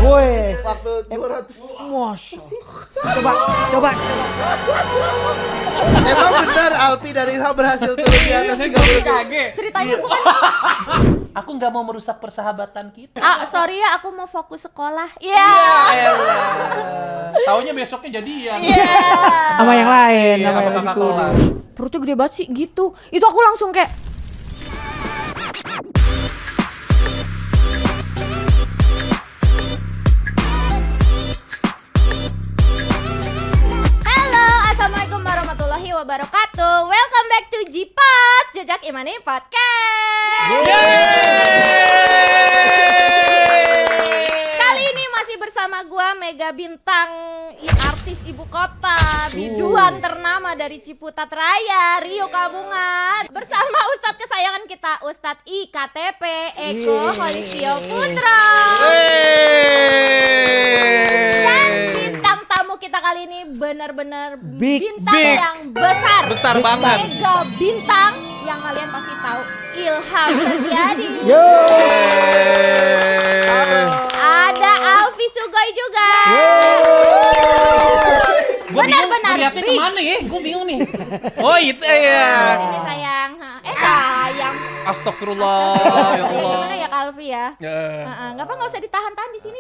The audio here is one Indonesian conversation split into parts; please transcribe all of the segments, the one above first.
Wes. Waktu 200. Masya. Coba. Emang benar Alpi dan Ilham berhasil turun di atas 30 kg. Ceritanya bukan. Aku nggak mau merusak persahabatan kita. Sorry ya, aku mau fokus sekolah. Iya. Taunya besoknya jadian. Sama yang lain, Iya, sama sama yang kakak lain. kelas. Perutnya gede banget sih gitu. Itu aku langsung kayak Halo, assalamualaikum warahmatullahi wabarakatuh. Welcome back to Jipat Jejak Imani Podcast. Kali ini masih bersama gua Mega Bintang, artis ibu kota, biduan ternama dari Ciputat Raya, Rio Kabungan, bersama Ustadz kesayangan kita, Ustadz IKTP Eko Holistio Putra. Dan bintang tamu kita kali ini benar-benar bintang yang besar. Besar banget. Mega bintang yang kalian pasti tahu, Ilham Setiadi. Ada Alfi Sugoi juga. Benar-benar Lihatnya big. kemana ya? Gue bingung nih. Oh itu ya. Sini sayang. Sayang. Astagfirullah. Ya Allah. Gimana ya Kak Alfi ya? Nggak apa, nggak usah ditahan-tahan di sini,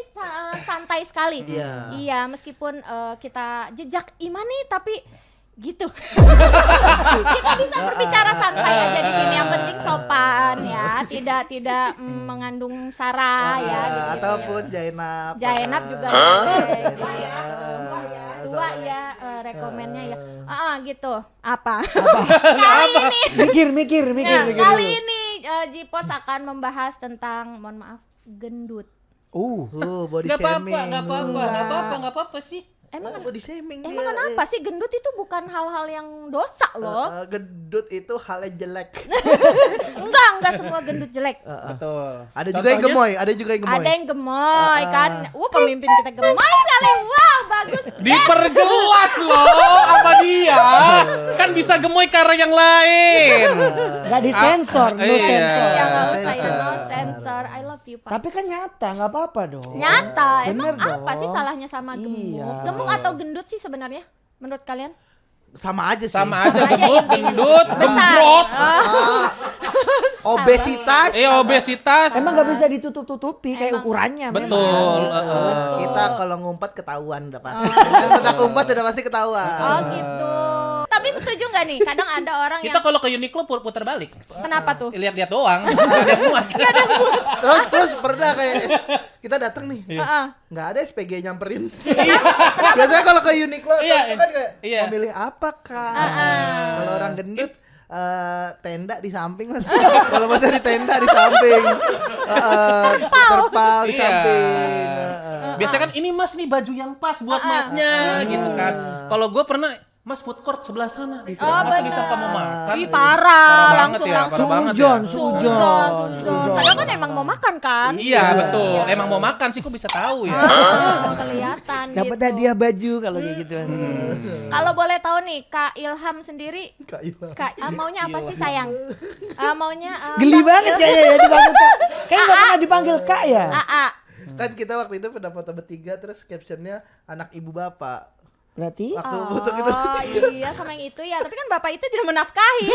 santai sekali. Iya, meskipun kita jejak imani tapi gitu. Kita bisa berbicara santai aja di sini, yang penting sopan ya, tidak mengandung sara ya gitu. Ataupun Jainab. Jainab juga boleh, gitu. Tua ya, rekomennya ya. Gitu. Apa? Kali ini Mikir kali dulu. ini Jipos akan membahas tentang, mohon maaf, gendut. Body Gak shaming. apa-apa sih. Emang body shaming dia. Emang kenapa sih gendut itu bukan hal-hal yang dosa loh? Gendut itu hal yang jelek. Enggak semua gendut jelek. Betul. Ada juga yang gemoy, ada juga yang gemoy. Ada yang gemoy kan. Pemimpin kita gemoy sekali. Wow, bagus. Diperjelas loh sama dia. Kan bisa gemoy karena yang lain. Gak disensor, no Iya. sensor. Ya nggak usah ya, Sensor. no sensor. I love you, Pak. Tapi kan nyata, nggak apa-apa dong. Nyata, Bener emang apa dong. sih salahnya sama gemuk? Iya. Gemuk atau gendut sih sebenarnya menurut kalian? Sama aja sih. Sama aja Sama aja gemuk, intinya. gendut, Besar. gembrot. Obesitas. Obesitas. Emang nggak bisa ditutup-tutupi kayak ukurannya. Betul. Kita kalau ngumpet ketahuan udah pasti. Kita ngumpet udah pasti ketahuan. Oh gitu. Tapi setuju nggak nih? Kadang ada orang Kita yang kalau ke Uniqlo putar balik. kenapa tuh? Lihat-lihat doang. Nggak ada muat. Terus pernah kayak kita datang nih. Heeh. Nggak ada SPG nyamperin. Biasanya kalau ke Uniqlo Iya, itu kan kayak iya. mau milih apa kak? Kalau orang gendut tenda di samping mas. Kalau masih di tenda di samping. Terpal di Iya. samping. Biasanya kan ini mas nih baju yang pas buat masnya gitu kan. Kalau gue pernah mas food court sebelah sana gitu. Masa bisa kamu makan? Ih, parah, langsung. Parah banget ya. Sujon. Padahal kan emang mau makan kan? Iya betul. Emang mau makan sih kok bisa tahu ya. Kelihatan Dapat gitu. hadiah baju kalau kayak gitu. Kalau boleh tahu nih, Kak Ilham sendiri, Kak Ilham. maunya apa sih sayang? Maunya Geli banget kayaknya ya dipanggil Kak. Kayaknya nggak pernah dipanggil Kak ya. AA. Kan kita waktu itu pada foto bertiga terus captionnya anak ibu bapak. Berarti Waktu foto itu. Iya, sama yang itu ya. Tapi kan bapak itu tidak menafkahi.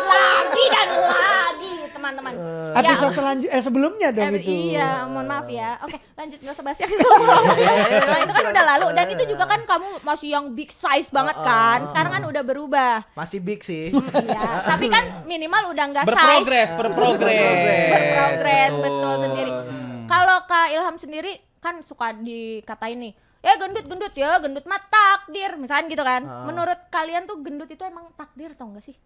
Lagi dan lagi, teman-teman. episode sebelumnya dong itu. Iya, mohon maaf ya. Oke, lanjut, nggak usah bahas yang itu. Nah, itu kan udah lalu, dan itu juga kan kamu masih yang big size banget kan. Sekarang kan udah berubah. Masih big sih. Ya, tapi kan minimal udah nggak size. Berprogres. Betul sendiri. Kalau Kak Ilham sendiri kan suka dikatain nih, ya gendut ya, gendut mah takdir, misalkan gitu kan. Menurut kalian tuh gendut itu emang takdir tau gak sih?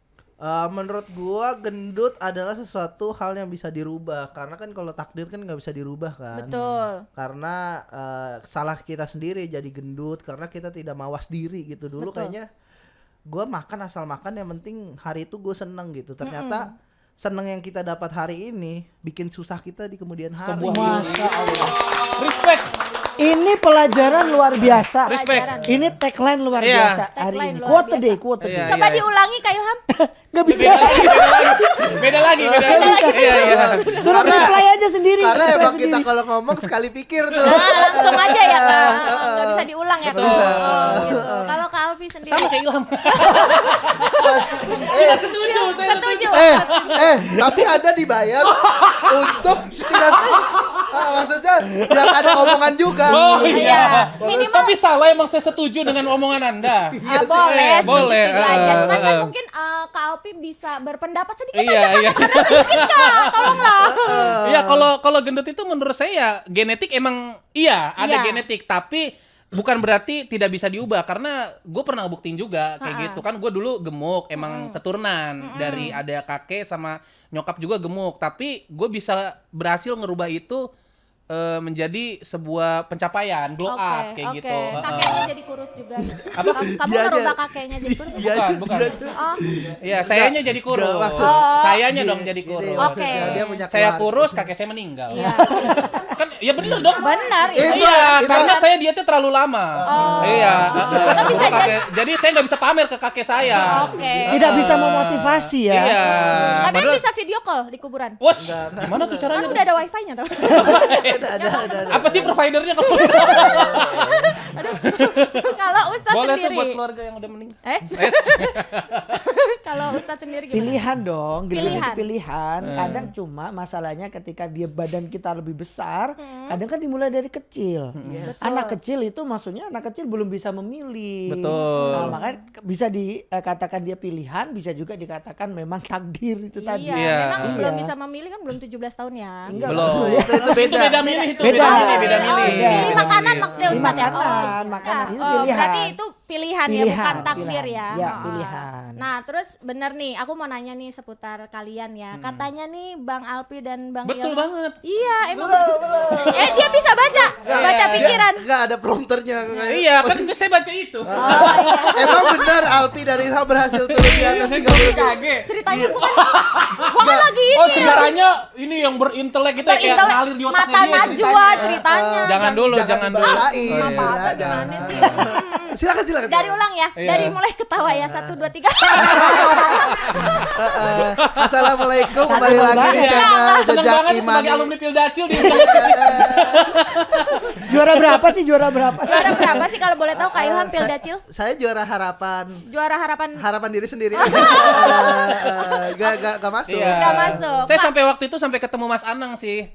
Menurut gua gendut adalah sesuatu hal yang bisa dirubah karena kan kalau takdir kan nggak bisa dirubah kan. Betul. Karena salah kita sendiri jadi gendut karena kita tidak mawas diri gitu dulu. Betul. Kayaknya gua makan asal makan yang penting hari itu gue seneng gitu. Ternyata seneng yang kita dapat hari ini bikin susah kita di kemudian hari. Sebuah Masya Allah. Respect. Ini pelajaran luar biasa. Respect. Ini tagline luar Iya. biasa hari Tagline ini. luar Quote biasa. day, quote day. Iya. Coba diulangi Kak Ilham. Gak bisa. Beda lagi. Iya, iya. Suruh reply aja sendiri. Karena reply emang sendiri. kita kalau ngomong sekali pikir tuh. Langsung aja ya Kak. Nggak bisa diulang ya Kak. Bisa. Oh, gitu. Kalau Kak Alfi sendiri. Sama kayak Ilham. Setuju, saya Setuju. Tapi Anda dibayar untuk tidak maksudnya biar ada omongan juga. Oh Iya. iya. Minimal- Tapi salah emang saya setuju dengan omongan Anda. Boleh, boleh. sedikit aja. Cuman kan mungkin Kak Alfi bisa berpendapat sedikit Iya, aja Kak. iya. Ada sedikit Kak, tolonglah. Iya, kalau gendut itu menurut saya ya genetik emang ada Iya. genetik, tapi bukan berarti tidak bisa diubah karena gue pernah ngebuktiin juga kayak gitu kan. Gue dulu gemuk emang keturunan dari ada kakek sama nyokap juga gemuk, tapi gue bisa berhasil ngerubah itu menjadi sebuah pencapaian blow up kayak gitu. Kakeknya jadi kurus juga. Apa? Kamu Dianya. merubah kakeknya jadi kurus? Bukan. Oh, Iya, sayanya jadi kurus. Enggak, maksud- Sayanya dong jadi kurus. Oke. Dia punya Saya keluarga. kurus, kakek saya meninggal. iya. Kan ya bener dong. Benar Itu- iya. Iya, karena saya dietnya terlalu lama. Iya. Atau bisa Jadi saya nggak bisa pamer ke kakek saya. Oke. Tidak bisa memotivasi ya. Iya. Tapi Padahal- bisa video call di kuburan. Wos, gimana tuh Kan caranya? udah ada wifi-nya tuh. Ada. Apa sih providernya kamu? Kalau Ustadz Boleh tuh sendiri. buat keluarga yang udah meninggal. Kalau Ustadz sendiri gimana? Pilihan dong, gendut itu Pilihan. pilihan. Kadang cuma masalahnya ketika dia badan kita lebih besar, kadang kan dimulai dari kecil. Anak kecil itu maksudnya anak kecil belum bisa memilih. Betul. Nah, makanya bisa dikatakan dia pilihan, bisa juga dikatakan memang takdir itu tadi. Iya, Iya. memang Iya. belum bisa memilih kan belum 17 tahun ya. Enggak Belum. lah. Itu Itu beda. beda milih itu. Beda. Beda milih. Beda. Ini Beda makanan milih. maksudnya Ini Ustadz ya? makanan, makanan. Itu pilihan. Berarti itu pilihan, ya, bukan takdir pilihan. ya. Ya, Oh. pilihan. Nah, terus bener nih, aku mau nanya nih seputar kalian ya. Katanya nih Bang Alpi dan Bang Betul Ilham- banget. Iya, emang. Dia bisa baca pikiran. Enggak ada prompternya. Iya, kan saya baca itu. Oh iya. Emang benar Alpi dari Ilham berhasil turun di atas 30 kg. Kaget. Ceritanya gua kan lagi ini. Oh, caranya ini yang berintelek gitu ya, kayak Berintelek, ngalir di otaknya mata dia najwa ceritanya. ceritanya. Jangan dulu, jangan dulu. dibahasain. Apa Jangan. gimana sih? Silakan. Dari ulang ya, Iya. dari mulai ketawa ya. 1, 2, 3. Assalamualaikum, kembali lagi di banget. channel Seneng Jejak banget sebagai Imani. alumni Pildacil di Juara berapa sih? Juara berapa? Juara berapa sih kalau boleh tahu Kak Ilham Pildacil? Saya juara harapan Juara harapan diri sendiri. Gak masuk. Iya. Nggak masuk. Saya Kak. sampai waktu itu sampai ketemu Mas Anang sih.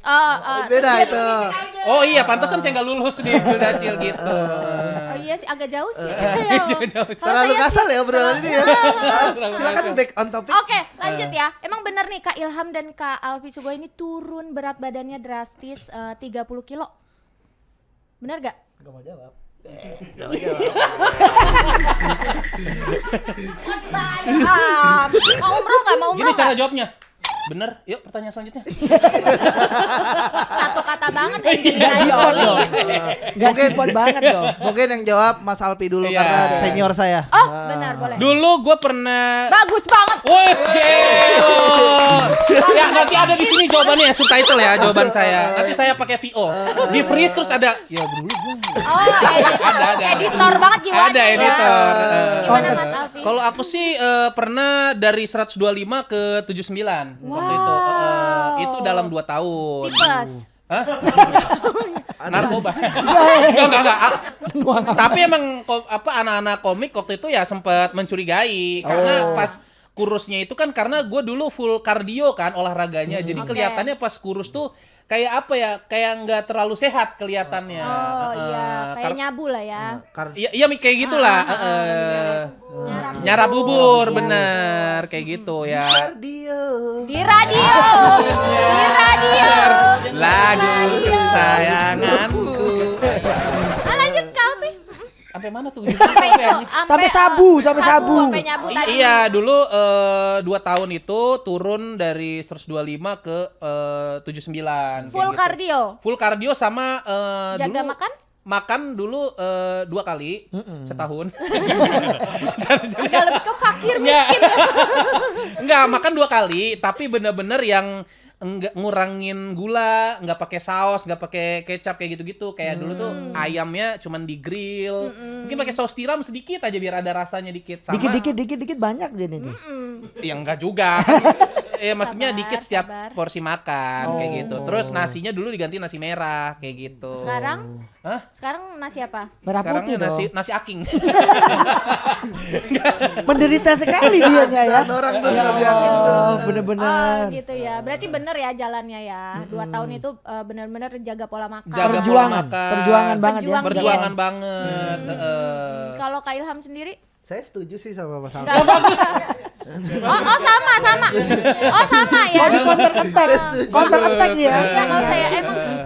Beda itu. Oh iya, pantesan saya nggak lulus di Pildacil gitu. Oh iya sih agak jauh sih. Jauh-jauh. Kalau Terlalu saya kasar sih- ya obrolan ini ya. Silakan back on topic. Oke, lanjut ya. Emang bener nih Kak Ilham dan Kak Alfi Sugoi ini turun berat badannya drastis 30 kilo. Bener gak? Gak mau jawab. Mau umroh gak? Mau Gini umroh cara gak? jawabnya. Bener, yuk pertanyaan selanjutnya. Satu kata banget ya. Gak cipot dong. Gak Mungkin- cipot banget dong. Mungkin yang jawab Mas Alpi dulu Iya. karena senior saya. Oh, benar boleh. Dulu gue pernah. Bagus banget. Wes, gelo. Ya nanti ada di sini jawabannya ya, subtitle ya jawaban saya. Nanti saya pakai VO. Di freeze terus ada. Ya dulu gue. Oh, editor banget jiwanya. Ada ya. editor. Gimana Mas Alfi? Kalau aku sih pernah dari 125 ke 79 waktu itu. Itu dalam 2 tahun. Tipes. Hah? Narkoba. Enggak. Tapi emang anak-anak komik waktu itu ya sempat mencurigai karena pas kurusnya itu kan karena gue dulu full kardio kan olahraganya. Jadi kelihatannya pas kurus tuh kayak apa ya? Kayak nggak terlalu sehat kelihatannya. Oh iya, kayak nyabu lah ya. Iya kayak gitulah. Nyarap bubur bener kayak gitu ya. Kardio. Di radio. Di radio. Lagu kesayanganku. Lanjut Kak Alfi. Sampai mana tuh? Sampai itu. Sampai sabu, sampai sabu. Sampai nyabu tadi. Iya, dulu 2 tahun itu turun dari 125 ke 79. Full kayak gitu. kardio. Full kardio sama Jaga dulu makan? Makan dulu 2 kali setahun. Agak lebih ke fakir Enggak. miskin. Enggak, makan 2 kali, tapi bener-bener yang enggak ngurangin gula, nggak pakai saus, nggak pakai kecap kayak gitu-gitu. Kayak dulu tuh ayamnya cuman di grill. Mungkin pakai saus tiram sedikit aja biar ada rasanya dikit. Sama Dikit banyak jadi nih. ya enggak juga. Maksudnya dikit setiap porsi makan kayak gitu. Terus nasinya dulu diganti nasi merah kayak gitu. Sekarang? Hah? Sekarang nasi apa? Merah Sekarang putih dong. nasi aking. Menderita sekali dianya ya. Orang tuh Ya nasi aking tuh. Allah, bener-bener. Oh gitu ya. Berarti bener ya jalannya ya. 2 tahun itu benar-benar jaga pola makan. Jaga Perjuangan, pola makan. perjuangan banget ya. Perjuang Perjuangan banget. Kalau Kak Ilham sendiri? Saya setuju sih sama Mas Nggak. Alvin. Oh sama. Oh sama ya. Counter attack dia. Iya kalau saya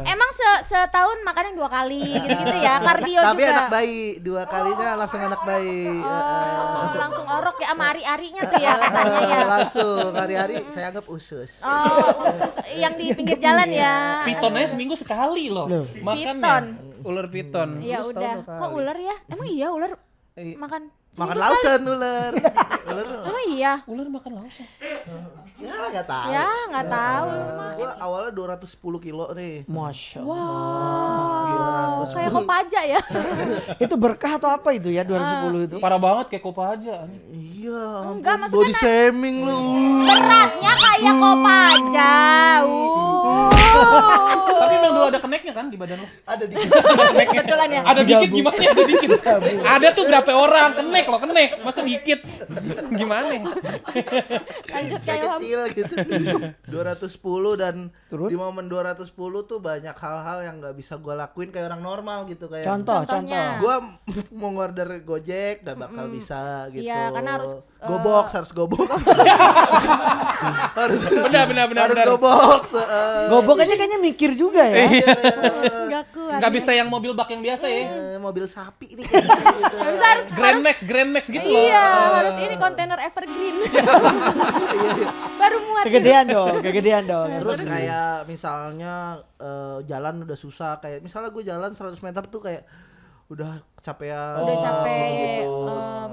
emang setahun makan yang 2 kali gitu-gitu ya. Kardio Tapi juga. anak bayi, 2 kalinya langsung anak bayi. Oh, langsung orok ya sama ari-arinya tuh ya katanya ya. Langsung hari-hari saya anggap usus. Oh, usus yang di pinggir jalan ya. Pitonnya seminggu sekali loh. Piton. Makannya. Ular piton. Ya Lu udah. setahun 2 Kok kali. ular ya? Emang iya ular makan Makan seminggu lausen ular. Ular. Emang iya? Ular makan lausan. Ya enggak tahu. Ya nggak tahu lu mah. Gua awalnya 210 kilo nih. Masya Allah. Wow, kayak kopaja ya. Itu berkah atau apa itu ya 210 itu? Parah banget kayak kopa aja. Iya. Enggak, ampun. maksudnya Body shaming lu. Beratnya kayak kopaja. Tapi memang dulu ada keneknya kan di badan lo? Ada di Betulan ya. Ada dikit gimana? Ada dikit. Ada tuh berapa orang kenek lo kenek. Masa dikit? Gimana? Lanjut kayak kayak kecil gitu. 210 dan Turun? di momen 210 tuh banyak hal-hal yang nggak bisa gue lakuin kayak orang normal gitu kayak Contohnya. gue mau order Gojek gak bakal bisa gitu. Iya, karena harus, harus gobok. harus Benar. harus gobok. Gobok aja kayaknya mikir juga ya. Enggak kuat. Gak bisa yang mobil bak yang biasa ya. Mobil sapi nih kayak gitu. Nggak bisa harus Grand Max gitu loh. Iya, harus ini kontainer evergreen. Baru muat. Kegedean dong. Terus kayak misalnya jalan udah susah kayak misalnya gue jalan 100 meter tuh kayak udah kecapean. Udah capek. Gitu.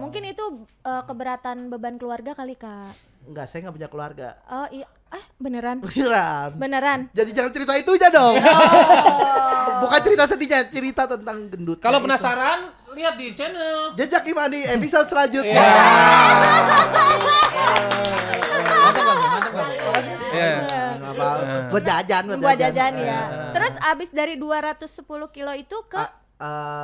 Mungkin itu keberatan beban keluarga kali, Kak. Enggak, saya nggak punya keluarga. Oh iya, beneran. Beneran. Jadi jangan cerita itu aja dong. Bukan cerita sedihnya, cerita tentang gendut. Kalau penasaran, lihat di channel. Jejak Imani episode selanjutnya. Buat jajan, Buat jajan ya. Terus abis dari 210 kilo itu ke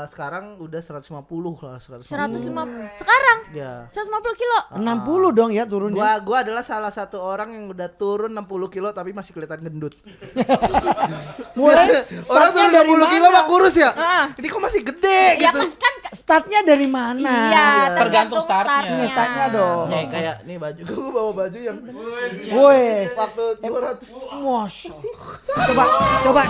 sekarang udah 150 lah, 150. 150. Sekarang Ya. 150 kilo. 60 dong ya turunnya. Gua adalah salah satu orang yang udah turun 60 kilo tapi masih kelihatan gendut. Mulai Orang turun startnya dari 60 kilo mana? mah kurus ya. Ah. Ini kok masih gede Ya gitu. kan Startnya dari mana? iya, Tergantung startnya. Ini startnya dong. Nih kayak nih baju gua bawa baju yang Woi, waktu 200. Masya. Coba. Coba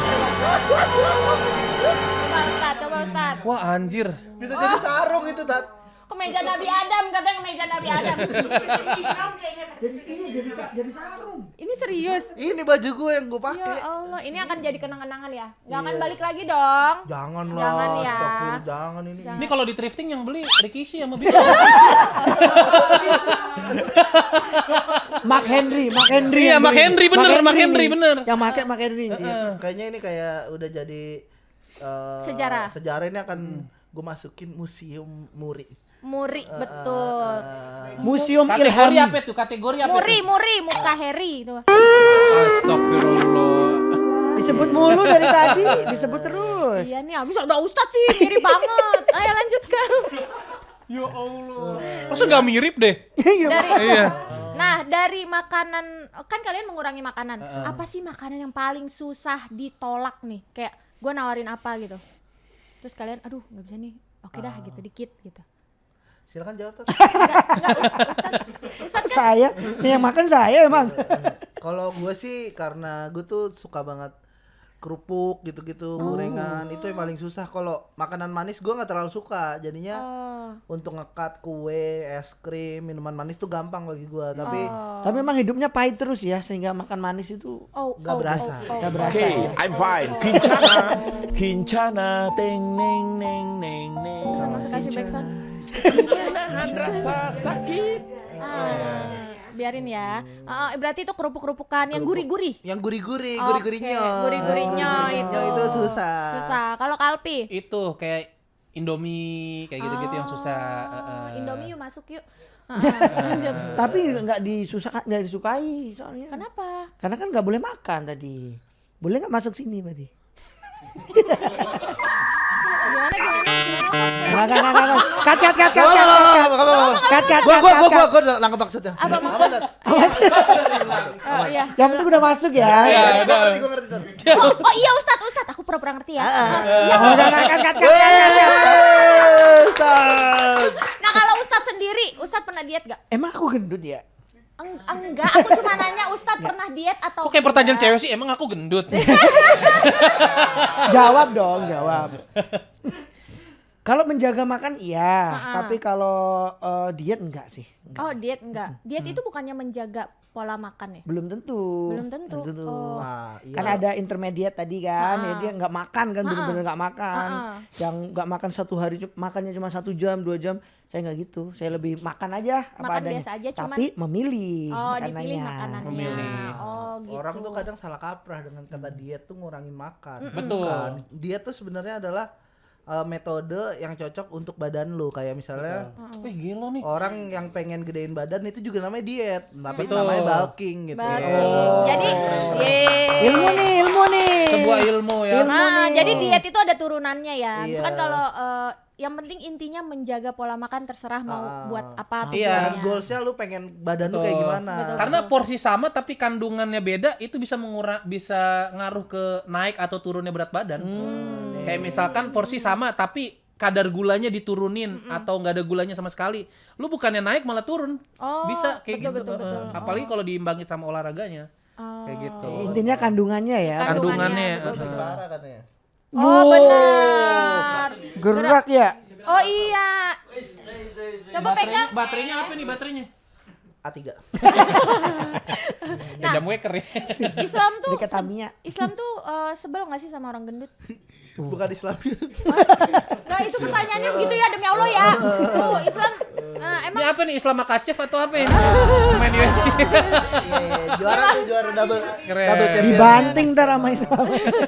Ustaz. Wah anjir. Bisa jadi sarung itu, Tat. Kemeja Nabi Adam, katanya kemeja Nabi Adam. Jadi sarung. Ini serius. Ini baju gue yang gue Ya pakai. Allah, ini akan jadi kenang-kenangan ya. Nggak akan Iya. balik lagi dong. Jangan lah, Jangan ya. astagfirullah, jangan ini. Ini kalau di thrifting yang beli Rikishi sama Bimo. Mark Henry. Iya, yang Mark beli. Henry, bener, Mark Henry, bener. Yang make Mark Henry. Iya, kayaknya ini kayak udah jadi Sejarah. Sejarah ini akan gue masukin museum Muri. Muri, betul. Museum Kategori Ilhami. apa itu? Kategori apa? Muri, muka Harry itu. Astagfirullah. Disebut mulu dari tadi, disebut terus. Iya nih, habis ada Ustadz sih, mirip banget. Ayo lanjutkan. Ya Allah. Masa nggak mirip deh? Dari, Iya. nah, dari makanan, kan kalian mengurangi makanan. Apa sih makanan yang paling susah ditolak nih? Kayak gue nawarin apa gitu. Terus kalian, aduh nggak bisa nih. Oke dah, gitu dikit gitu. Silakan jawab, Tat. Ustadz kan Saya yang makan saya emang. Kalau gue sih karena gue tuh suka banget kerupuk gitu-gitu, gorengan. Itu yang paling susah. Kalau makanan manis gue nggak terlalu suka. Jadinya untuk ngekat kue, es krim, minuman manis tuh gampang bagi gue. Tapi memang hidupnya pahit terus ya sehingga makan manis itu nggak berasa. nggak berasa. Okay, I'm fine. Kincana, teng neng neng neng neng. sama kasih backsound. Kincana rasa sakit. biarin ya. Berarti itu kerupuk-kerupukan yang gurih-gurih. Yang gurih-gurih, Oke, gurih-gurihnya. gurih-gurihnya itu. Itu susah. Susah. Kalau Kalpi? Itu kayak Indomie kayak gitu-gitu yang susah. Indomie yuk masuk yuk. Tapi nggak disukai soalnya. Kenapa? Karena kan nggak boleh makan tadi. Boleh nggak masuk sini berarti? Gimana? Cut. Gua nangkep maksudnya. Apa maksud? Oh iya. Yang penting udah masuk ya. Iya, Gua ngerti. Oh iya Ustadz, aku pura-pura ngerti ya. Oh, jangan cut. Nah kalau Ustadz sendiri, Ustadz pernah diet gak? Emang aku gendut ya? Enggak, aku cuma nanya Ustadz pernah diet atau Kok kayak pertanyaan enggak? cewek sih, emang aku gendut? Jawab dong, jawab. Kalau menjaga makan iya, tapi kalau diet enggak sih. Enggak. Oh diet enggak. Diet itu bukannya menjaga pola makan ya? Belum tentu. Belum tentu. Oh. Nah, iya. Kan ada intermediate tadi kan, ya dia nggak makan kan, bener-bener nggak makan. Yang nggak makan satu hari, makannya cuma 1 jam, 2 jam. Saya nggak gitu, saya lebih makan aja apa Makan adanya. biasa aja, cuman- Tapi memilih Oh, makanannya. dipilih makanannya. Memilih. Oh, gitu. Orang tuh kadang salah kaprah dengan kata diet tuh ngurangin makan. Betul. Bukan. Diet tuh sebenarnya adalah metode yang cocok untuk badan lu, kayak misalnya Wih gila nih. orang yang pengen gedein badan itu juga namanya diet, tapi Betul. namanya bulking gitu. Bulking. Jadi, Ilmu nih. Sebuah ilmu ya. jadi diet itu ada turunannya ya. Iya. Misalkan kalau yang penting intinya menjaga pola makan terserah mau buat apa Iya. tujuannya. Goalsnya lu pengen badan lu kayak Betul. gimana? Karena porsi sama tapi kandungannya beda, itu bisa bisa ngaruh ke naik atau turunnya berat badan. Kayak misalkan porsi sama tapi kadar gulanya diturunin atau nggak ada gulanya sama sekali, lu bukannya naik malah turun. Oh, Bisa kayak betul, gitu. betul. Apalagi kalau diimbangi sama olahraganya. Oh. Kayak gitu. Intinya kandungannya ya. Kandungannya. betul. parah kan ya. Oh, benar. Gerak ya. Oh iya. Coba pegang. Baterainya apa nih baterainya? A3. Nah. Jam waker ya. Islam tuh Dekat Tamiya. Islam tuh sebel nggak sih sama orang gendut? Bukan Islam. Nah itu pertanyaannya begitu ya demi Allah ya. Islam emang Ini apa nih, Islam Makachev atau apa ini? Main UFC. Iya, juara double Keren. double champion. Dibanting ntar sama Islam.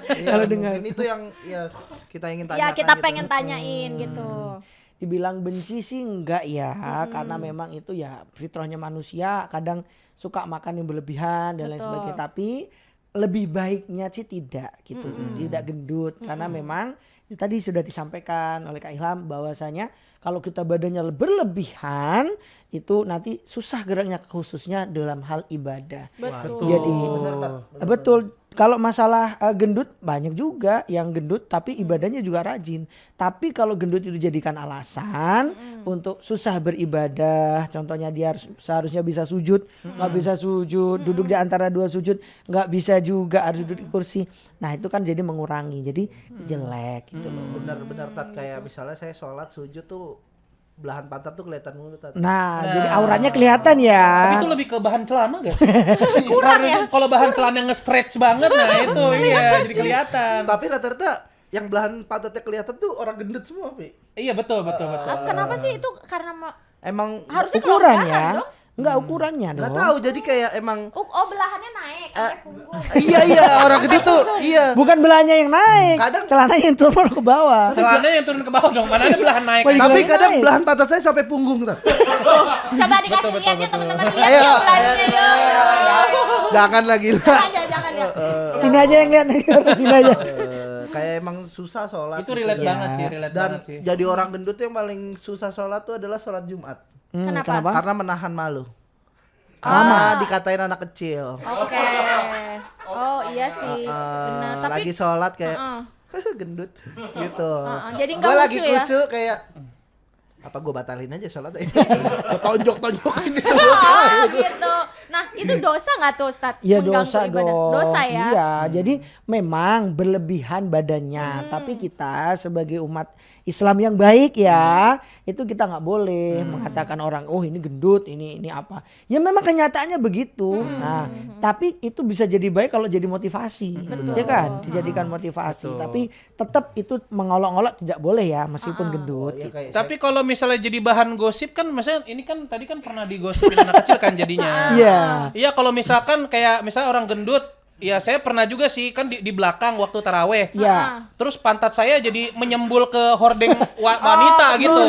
Iya, Kalau dengar. mungkin itu yang ya kita ingin tanyakan. ya kita gitu. pengen tanyain gitu. Dibilang benci sih enggak ya, karena memang itu ya fitrahnya manusia, kadang suka makan yang berlebihan dan lain Betul. sebagainya, tapi lebih baiknya sih tidak gitu, tidak gendut, karena memang ya, tadi sudah disampaikan oleh Kak Ilham bahwasanya kalau kita badannya berlebihan itu nanti susah geraknya, khususnya dalam hal ibadah. Betul. Jadi Bener, Tat. betul. Kalau masalah gendut, banyak juga yang gendut tapi ibadahnya juga rajin. Tapi kalau gendut itu dijadikan alasan untuk susah beribadah, contohnya dia seharusnya bisa sujud, nggak bisa sujud, duduk di antara 2 sujud, nggak bisa juga, harus duduk di kursi. Nah itu kan jadi mengurangi, jadi jelek gitu loh. Bener Tat, kayak misalnya saya sholat sujud tuh belahan pantat tuh kelihatan mulu Tat. Nah, jadi auranya kelihatan Tapi ya. itu lebih ke bahan celana gak sih? Kurang ya? Kalau bahan celana yang nge-stretch banget, nah itu iya jadi kelihatan. Tapi rata-rata yang belahan pantatnya kelihatan tuh orang gendut semua, Pi. Iya betul. Kenapa sih itu karena Emang harusnya Ukurannya, kelonggaran dong? enggak ukurannya nggak dong. tahu, jadi kayak emang Oh belahannya naik sampai punggung. iya orang gendut tuh iya. Bukan belahnya yang naik, Kadang- celananya yang turun ke bawah. Celananya yang turun ke bawah dong, mana ada belahan naik. Wah, Tapi Naik. kadang belahan pantat saya sampai punggung Tat. Coba dikasih Betul, lihat ya betul. teman-teman lihat Ayo, ya belahnya ya. Jangan lagi lah. Jangan ya. Sini aja yang lihat, sini aja. Kayak emang susah sholat. Itu gitu. relate Iya. banget sih, relate Dan banget sih. jadi orang gendut yang paling susah sholat tuh adalah sholat Jumat. Kenapa? Karena menahan malu. Karena dikatain anak kecil. Oke. Oh iya sih. Benar. Tapi Lagi sholat kayak gendut gitu. jadi nggak Gue lagi khusyuk ya? kusuk kayak apa gue batalin aja sholatnya. Gue tonjok-tonjokin itu. oh gitu. Nah, itu dosa nggak tuh Ustadz? Ya Mengganggu dosa ibadah? dong. Dosa ya? Iya, jadi memang berlebihan badannya. Tapi kita sebagai umat Islam yang baik ya, itu kita nggak boleh mengatakan orang, oh ini gendut, ini apa. Ya memang kenyataannya begitu. Nah, tapi itu bisa jadi baik kalau jadi motivasi, ya kan? Dijadikan motivasi. Tapi tetap itu mengolok-olok tidak boleh ya, meskipun gendut. Ya, gitu. kayak Tapi kalau misalnya jadi bahan gosip kan, misalnya ini kan tadi kan pernah digosipin anak kecil kan jadinya. Iya. Iya, kalau misalkan kayak misalnya orang gendut, ya saya pernah juga sih kan di belakang waktu taraweh. Iya. Terus pantat saya jadi menyembul ke hordeng wanita gitu.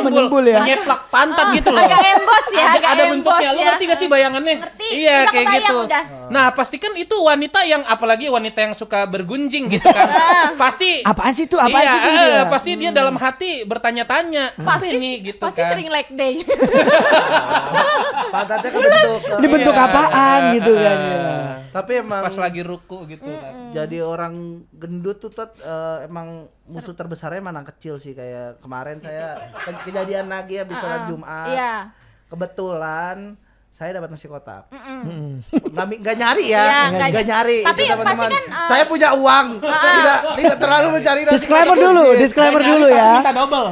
Menyembul ya? Menyeplak pantat gitu loh. Agak embos ya, agak Ada embos bentuknya, lu ya. ngerti gak sih bayangannya? Ngerti, Iya, udah kayak kebayang gitu. udah. Nah, pasti kan itu wanita yang, apalagi wanita yang suka bergunjing gitu kan. Pasti Apaan sih itu? Apaan iya, sih itu? Dia? pasti dia dalam hati bertanya-tanya, apa ini gitu Pasti kan. sering leg day. pantatnya kebentuk. Dibentuk Iya. apaan gitu kan ya. Tapi emang Pas lagi ruku gitu kan. jadi orang gendut tuh emang musuh terbesarnya emang anak kecil sih. Kayak kemarin saya kejadian lagi habis sholat Jumat. Iya. Kebetulan saya dapat nasi kotak. Nggak nyari ya, Iya, nggak nyari. Tapi itu teman-teman. pasti kan, Saya punya uang, tidak terlalu mencari nasi Disclaimer kotak dulu, masjid. disclaimer dulu ya. Minta double.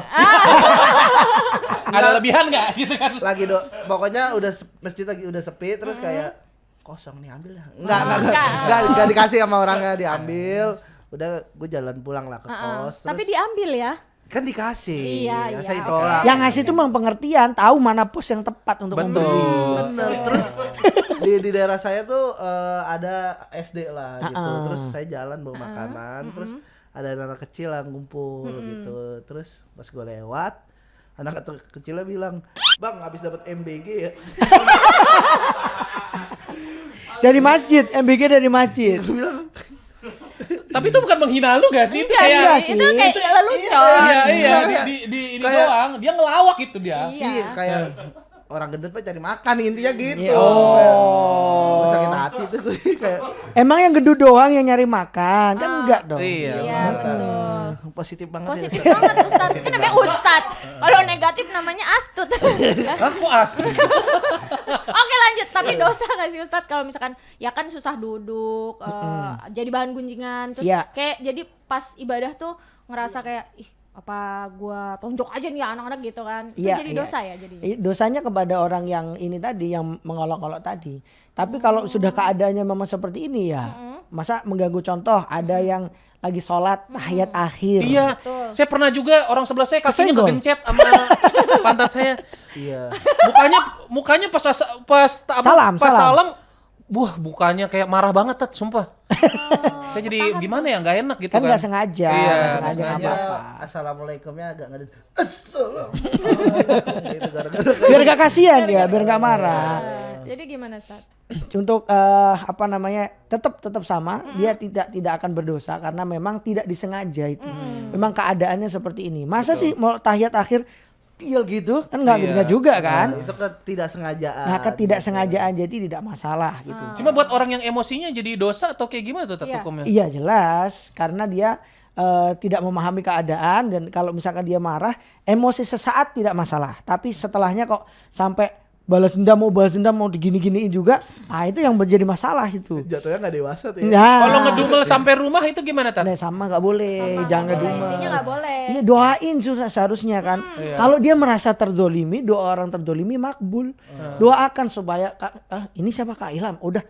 Ada lebihan nggak gitu kan? Lagi pokoknya udah masjid lagi udah sepi, terus kayak kosong nih, ambil dah. Enggak dikasih sama orangnya, diambil. Udah gue jalan pulang lah ke kos. Tapi Terus diambil ya. kan dikasih. Iya, Saya oke. tolak. Yang ngasih itu memang pengertian, tahu mana pos yang tepat untuk memberi. Bener. Terus di daerah saya tuh ada SD lah gitu. Terus saya jalan bawa makanan, terus ada anak kecil yang ngumpul gitu. Terus pas gue lewat, anak kecilnya bilang, "Bang, habis dapat MBG ya?" Dari masjid, MBG dari masjid. Gue bilang, Tapi itu bukan menghina lu gak sih? Itu Enggak, kayak iya itu sih. kayak lelucon. iya Kayak- di ini kayak- doang. Dia ngelawak gitu dia. iya kayak orang gendut mah cari makan intinya gitu. Oh. Kayak, gue sakit hati tuh gue kayak Emang yang gendut doang yang nyari makan? Kan enggak dong. Iya. Iya, betul. positif banget Positif ya. banget Ustadz. Itu namanya Ustadz. Kalau negatif namanya astut. Hah, kok asli? Oke lanjut, tapi dosa gak sih Ustadz kalau misalkan ya kan susah duduk, jadi bahan gunjingan, terus Iya. kayak jadi pas ibadah tuh ngerasa kayak ih apa gua tonjok aja nih anak-anak gitu kan. Itu Iya, jadi iya. dosa ya jadinya. Dosanya kepada orang yang ini tadi, yang mengolok-olok tadi. Tapi kalau sudah keadaannya memang seperti ini ya, masa mengganggu, contoh ada yang lagi sholat tahiyat akhir. Iya. Saya pernah juga orang sebelah saya kakinya Kesenggol. kegencet sama pantat saya. Iya. Mukanya pas Salam. salam, wah mukanya kayak marah banget Tat, sumpah. Saya jadi gimana ya, nggak enak gitu Kan kan. nggak sengaja, Iya, nggak sengaja nggak Sengaja apa-apa. assalamualaikumnya agak ngeden. Assalamualaikum. Gitu gara-gara Biar gak kasihan ya, biar gak marah. Jadi gimana Ustadz? Untuk apa namanya, tetap sama, dia tidak akan berdosa karena memang tidak disengaja itu. Memang keadaannya seperti ini. Masa sih mau tahiyat akhir piel gitu kan, nggak juga kan. itu ketidaksengajaan. Nah, ketidaksengajaan jadi tidak masalah gitu. Cuma buat orang yang emosinya jadi dosa atau kayak gimana tuh Tat, Iya. hukumnya? Iya jelas, karena dia tidak memahami keadaan, dan kalau misalkan dia marah, emosi sesaat tidak masalah. Tapi setelahnya kok sampai balas dendam mau digini-giniin juga, itu yang menjadi masalah itu. Jatuhnya nggak dewasa tuh ya. Nah, Kalau ngedumel sampai rumah itu gimana Tat? nah, sama nggak boleh, jangan ngedumel. Intinya nggak boleh. Iya, doain seharusnya kan. Kalau dia merasa terzolimi, doa orang terzolimi makbul. Doakan supaya ini siapa, Kak Ilham, udah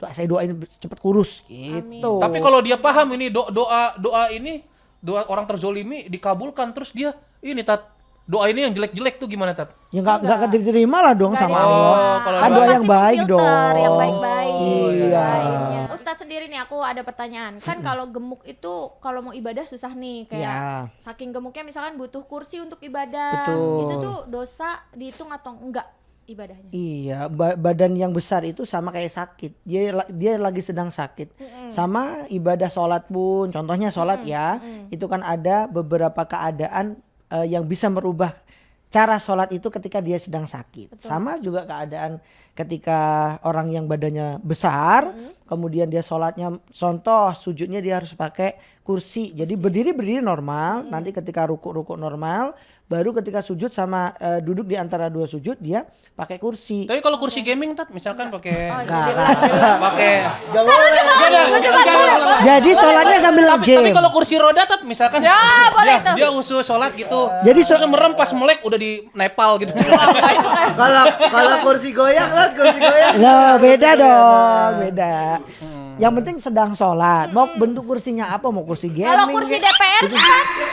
saya doain cepet kurus gitu. Tapi kalau dia paham ini doa orang terzolimi dikabulkan, terus dia ini Tat, doa ini yang jelek-jelek tuh gimana Tat? Ya nggak diterima lah dong sama diterima. Allah. kalau Kan doa doa yang Pasti baik filter, dong. yang baik-baik. Iya. baiknya. Ustadz sendiri nih, aku ada pertanyaan. Kan kalau gemuk itu kalau mau ibadah susah nih, kayak Iya. saking gemuknya misalkan butuh kursi untuk ibadah. Betul. Itu tuh dosa dihitung atau enggak ibadahnya? Iya, badan yang besar itu sama kayak sakit. Dia lagi sedang sakit. Sama ibadah sholat pun, contohnya sholat ya, itu kan ada beberapa keadaan yang bisa merubah cara sholat itu ketika dia sedang sakit. Sama juga keadaan ketika orang yang badannya besar, kemudian dia sholatnya contoh sujudnya dia harus pakai kursi. Jadi berdiri normal, nanti ketika rukuk normal, baru ketika sujud sama duduk di antara dua sujud dia pakai kursi. Tapi kalau kursi gaming Tat, misalkan pakai Gak boleh. Jadi sholatnya sambil Tapi game. kalau kursi roda Tat, misalkan Ya, boleh tuh. dia usul sholat gitu. Jadi Terus merem pas melek udah di Nepal gitu. Kalau kursi goyang kan kursi goyang. Loh, beda dong, beda. Yang penting sedang sholat. Mau bentuk kursinya apa? Mau kursi gaming? Kalau kursi kek? DPR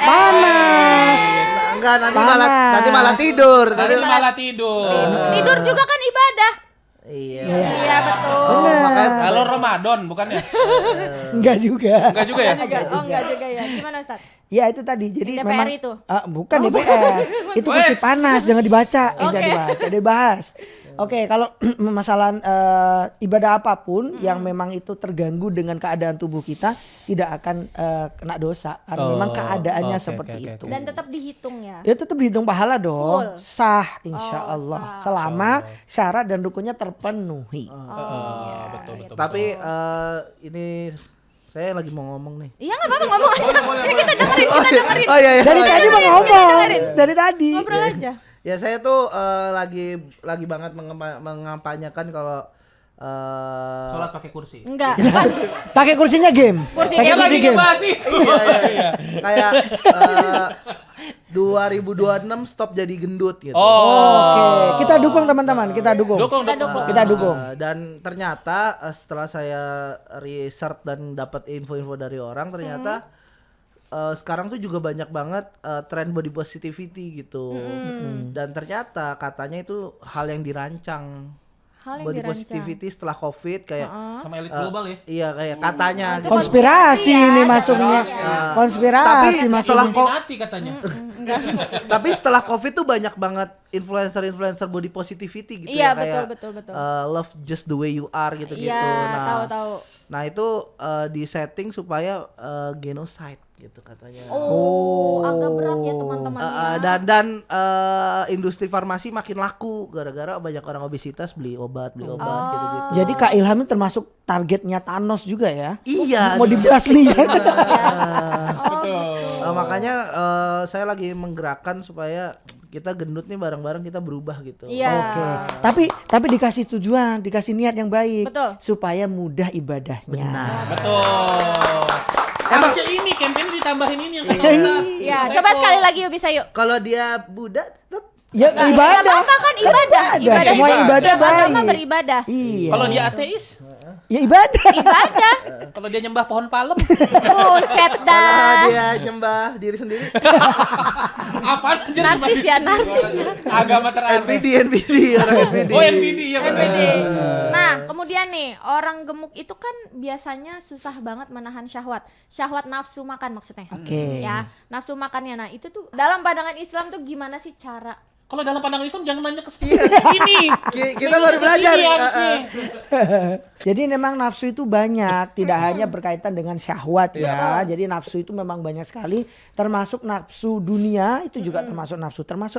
Panas. Enggak, nanti Panas. malah tidur. Tadi malah tidur. tidur juga kan ibadah. Iya. Iya betul. Makanya Kalau Ramadan bukannya? Enggak juga. Enggak juga ya? Enggak juga ya. Gimana Ustaz? Ya itu tadi. Jadi DPR memang itu? bukan DPR. Itu kursi Wes. panas, jangan dibaca. Oke. Jangan dibaca, dibahas. Oke, kalau masalah ibadah apapun yang memang itu terganggu dengan keadaan tubuh kita tidak akan kena dosa karena memang keadaannya oke, seperti oke, itu. Dan tetap dihitung ya. Ya tetap dihitung pahala dong. Full. Sah insya Allah. sah. Selama syarat dan rukunnya terpenuhi. Betul. tapi ini saya lagi mau ngomong nih. Iya enggak apa-apa ngomong aja. Ya, kita dengerin. Oh iya iya. Dari tadi mau ngomong. Dari tadi. Ngobrol aja. Ya saya tuh lagi banget mengampanyakan kalau Sholat pakai kursi. Enggak. Pakai kursinya game. Kursi Pakai game. kursi game. iya. Kayak 2026 stop jadi gendut gitu. Oke, kita dukung teman-teman, kita dukung. Kita dukung. Dan ternyata setelah saya research dan dapat info-info dari orang ternyata sekarang tuh juga banyak banget tren body positivity gitu. Dan ternyata katanya itu hal yang dirancang. Hal yang Body dirancang. positivity setelah COVID kayak Sama elit global ya. iya kayak katanya gitu. Konspirasi ini masuknya. Tapi Konspirasi setelah masuknya. Mati katanya. Tapi setelah COVID tuh banyak banget influencer body positivity gitu Iya, ya kayak betul. love just the way you are gitu-gitu. Iya, tahu. Nah, itu di setting supaya genocide gitu katanya. Oh, agak berat ya teman-teman ya. Dan industri farmasi makin laku gara-gara banyak orang obesitas beli obat gitu-gitu. Jadi Kak Ilham ini termasuk targetnya Thanos juga ya. Iya. Mau dibasmi ya. Makanya saya lagi menggerakkan supaya kita gendut nih bareng-bareng kita berubah gitu. Iya. Oke. Tapi dikasih tujuan, dikasih niat yang baik Betul. supaya mudah ibadahnya. Betul. Harusnya ini campaign ditambahin ini yang Ya, coba sekali lagi yuk bisa yuk. Kalau dia Buddha Ya Nggak ibadah. apa-apa kan ibadah. Semua ibadah Tiap agama baik. beribadah. Iya. Kalau dia ateis, Ya ibadah. Ibadah. kalau dia nyembah pohon palem, Buset kalau dah. dia nyembah diri sendiri. apaan aja Narsis ya. agama terakhir. NPD orang NPD. Oh NPD ya benar. NPD. Nah, kemudian nih, orang gemuk itu kan biasanya susah banget menahan syahwat. Syahwat nafsu makan maksudnya. Oke. Ya, nafsu makannya. Nah, itu tuh dalam pandangan Islam tuh gimana sih cara? Kalau dalam pandangan Islam jangan nanya ke Iya. ini. Kita baru belajar. Kesini harusnya. Jadi memang nafsu itu banyak, tidak hanya berkaitan dengan syahwat ya. Jadi nafsu itu memang banyak sekali, termasuk nafsu dunia itu juga termasuk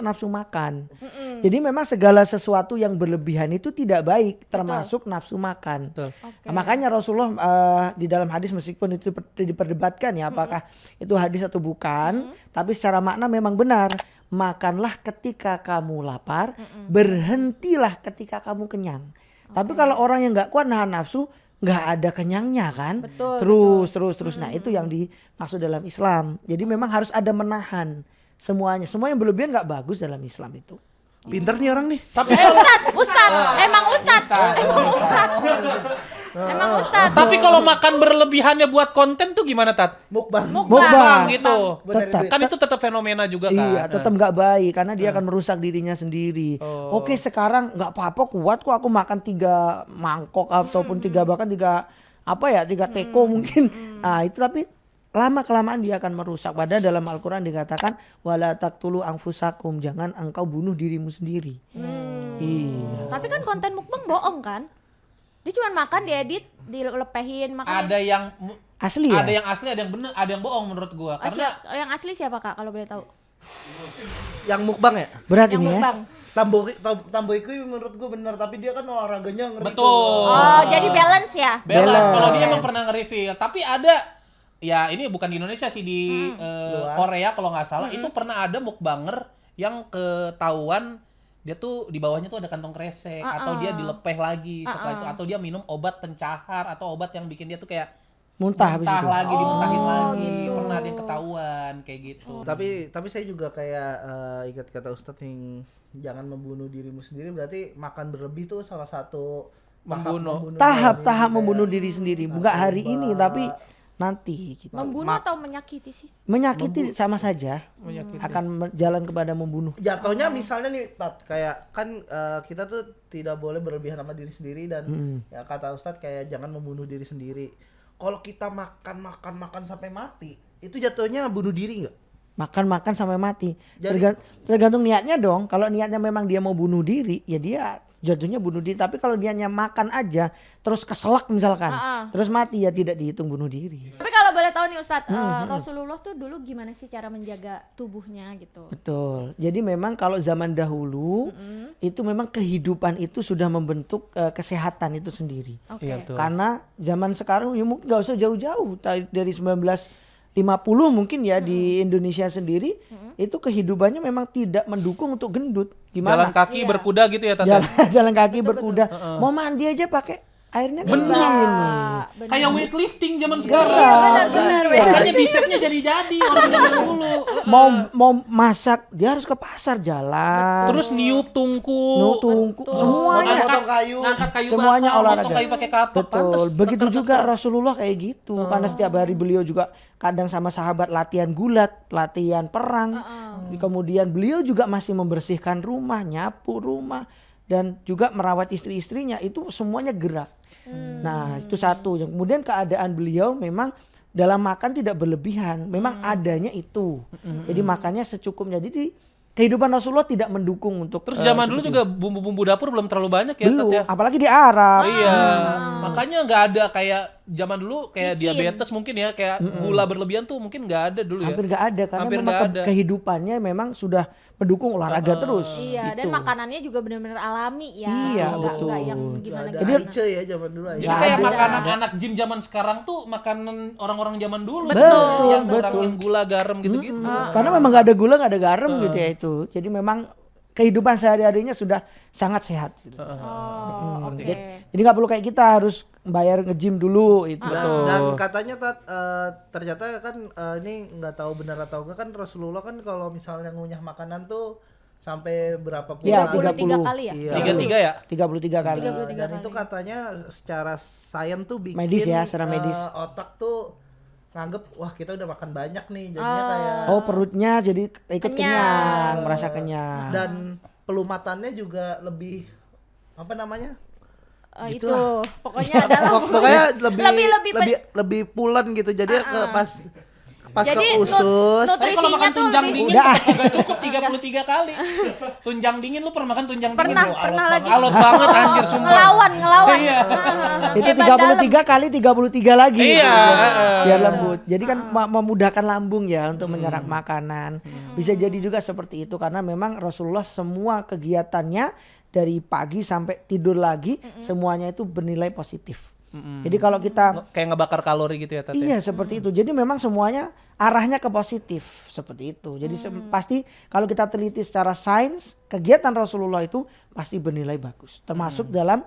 nafsu makan. Jadi memang segala sesuatu yang berlebihan itu tidak baik, termasuk nafsu makan. Betul. Nah, makanya Rasulullah di dalam hadis meskipun itu diperdebatkan ya apakah itu hadis atau bukan, tapi secara makna memang benar. Makanlah ketika kamu lapar, berhentilah ketika kamu kenyang. Tapi kalau orang yang nggak kuat nahan nafsu, nggak ada kenyangnya kan. Betul, Terus. Nah itu yang dimaksud dalam Islam. Jadi memang harus ada menahan semuanya. Semua yang berlebihan nggak bagus dalam Islam itu. Pinter nih orang nih. Tapi Ustad, emang Ustad. tapi kalau makan berlebihannya buat konten tuh gimana Tat? Mukbang. Mukbang. Gitu. Tetap. Kan itu tetap fenomena juga kan. Iya, tetap nggak baik karena dia akan merusak dirinya sendiri. Oke, sekarang nggak apa-apa kuat kok aku makan 3 mangkok ataupun 3 teko mungkin. Nah, itu tapi lama kelamaan dia akan merusak. Padahal dalam Al-Qur'an dikatakan wala taqtulu anfusakum, jangan engkau bunuh dirimu sendiri. Iya. Tapi kan konten mukbang bohong kan? Dia cuma makan, diedit, dilepehin, makan. Ada yang Asli ya? Ada yang asli, ada yang bener, ada yang bohong menurut gua. Karena Yang asli siapa Kak kalau boleh tahu? Yang mukbang ya? Berat Yang ini ya. mukbang. Tamboiku menurut gue bener, tapi dia kan olahraganya ngeri. Betul. Oh, jadi balance ya? Balance. Kalau dia emang pernah nge-reveal. Tapi ada, ya ini bukan di Indonesia sih, di Korea kalau nggak salah, itu pernah ada mukbanger yang ketahuan dia tuh di bawahnya tuh ada kantong kresek, atau dia dilepeh lagi setelah itu, atau dia minum obat pencahar atau obat yang bikin dia tuh kayak Muntah habis itu. lagi, dimuntahin lagi. Pernah ada yang ketahuan kayak gitu. Tapi saya juga kayak ingat kata Ustadz yang jangan membunuh dirimu sendiri, berarti makan berlebih tuh salah satu Tahap membunuh diri sendiri. Bukan hari ini tapi nanti gitu. Membunuh atau menyakiti sih? Menyakiti sama saja. Akan jalan kepada membunuh. Jatuhnya misalnya nih Tat, kayak kan kita tuh tidak boleh berlebihan sama diri sendiri dan ya kata Ustadz kayak jangan membunuh diri sendiri. Kalau kita makan sampai mati, itu jatuhnya bunuh diri nggak? Makan sampai mati. Jadi- Tergantung niatnya dong. Kalau niatnya memang dia mau bunuh diri, ya dia jatuhnya bunuh diri. Tapi kalau niatnya makan aja, terus keselak misalkan, terus mati, ya tidak dihitung bunuh diri. Tapi kalau boleh tahu nih Ustadz, Rasulullah tuh dulu gimana sih cara menjaga tubuhnya gitu? Betul. Jadi memang kalau zaman dahulu itu memang kehidupan itu sudah membentuk kesehatan itu sendiri. Oke. Iya, betul. Karena zaman sekarang ya mungkin nggak usah jauh-jauh dari 1950 mungkin ya di Indonesia sendiri itu kehidupannya memang tidak mendukung untuk gendut. Jalan Gimana? kaki berkuda gitu ya Tante? Jalan kaki berkuda. Mau mandi aja pakai airnya kan Bener. gini. Kayak weightlifting zaman Iya, sekarang. benar. Makanya bicepnya jadi orang zaman dulu. Mau masak dia harus ke pasar jalan. Terus niup tungku. Semuanya. Potong kayu. Ngangkat kayu Semuanya bakar, olahraga. potong kayu pakai kapak. Betul. Pantes, Begitu keker-keker. juga Rasulullah kayak gitu. Karena setiap hari beliau juga kadang sama sahabat latihan gulat, latihan perang. Kemudian beliau juga masih membersihkan rumah, nyapu rumah, dan juga merawat istri-istrinya. Itu semuanya gerak. Nah, itu satu. Kemudian keadaan beliau memang dalam makan tidak berlebihan. Memang adanya itu. Jadi makannya secukupnya. Jadi kehidupan Rasulullah tidak mendukung untuk Terus zaman dulu juga bumbu-bumbu dapur belum terlalu banyak ya Tat belum, ya? apalagi di Arab. Iya, makanya nggak ada kayak zaman dulu kayak Micin. diabetes mungkin ya, kayak gula berlebihan tuh mungkin nggak ada dulu ya. Hampir nggak ada karena Hampir memang nggak ada. kehidupannya memang sudah mendukung olahraga terus. Iya, dan gitu. makanannya juga benar-benar alami ya. Iya, Nggak betul. yang Ada gimana-gimana. Ice ya zaman dulu Jadi ya. Nggak kayak ada. makanan anak gym zaman sekarang tuh makanan orang-orang zaman dulu. Betul, yang kurangin betul. gula, garam gitu-gitu. Karena memang nggak ada gula, nggak ada garam gitu ya itu. Jadi memang kehidupan sehari-harinya sudah sangat sehat. Gitu. Oh, oke. Jadi nggak perlu kayak kita harus bayar nge-gym dulu itu. Dan katanya ternyata kan ini nggak tahu benar atau enggak kan Rasulullah kan kalau misalnya ngunyah makanan tuh sampai berapa puluh Iya, 33 30. kali ya? Iya. 33 ya? 33 kali. 33 Dan kali. itu katanya secara sains tuh bikin Medis ya, secara medis. Otak tuh nganggep wah kita udah makan banyak nih jadinya kayak Oh, perutnya jadi ikut kenyang, merasa kenyang. dan pelumatannya juga lebih apa namanya? Itu pokoknya adalah Pokoknya lebih pulen gitu. Jadi pas Jadi ke usus Tapi kalau makan nutrisinya tuh tunjang lebih dingin Udah. nggak cukup 33 kali. Tunjang dingin lu pernah makan tunjang dingin? pernah lagi Alot banget anjir sumpah. ngelawan. Iya. Itu Hebat 33 kali 33 lagi. Iya, Biar lembut. Jadi kan memudahkan lambung ya untuk menyerap makanan. Bisa jadi juga seperti itu karena memang Rasulullah semua kegiatannya dari pagi sampai tidur lagi semuanya itu bernilai positif. Jadi kalau kita Kayak ngebakar kalori gitu ya Tete? iya seperti itu. Jadi memang semuanya arahnya ke positif seperti itu. Jadi pasti kalau kita teliti secara sains kegiatan Rasulullah itu pasti bernilai bagus. Termasuk dalam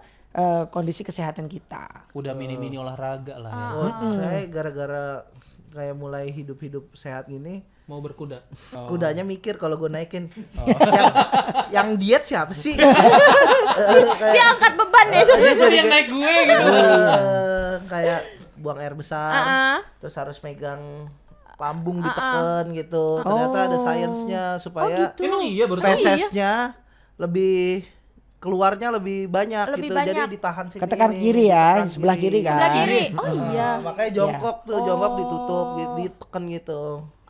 kondisi kesehatan kita. Udah mini-mini olahraga lah ya. saya gara-gara kayak mulai hidup sehat gini Mau berkuda. kudanya mikir kalau gue naikin yang diet siapa sih? Dia angkat beban ya. Itu yang naik gue gitu. Kayak buang air besar terus harus megang lambung ditekan gitu. Ternyata ada sainsnya supaya Emang iya baru tahu. fesesnya lebih keluarnya lebih banyak Lebih gitu. Jadi banyak. ditahan sini. Ketekan kiri ya, ditekan sebelah kiri kan. Sebelah kiri. Oh iya. Makanya jongkok tuh, jongkok ditutup, ditekan gitu.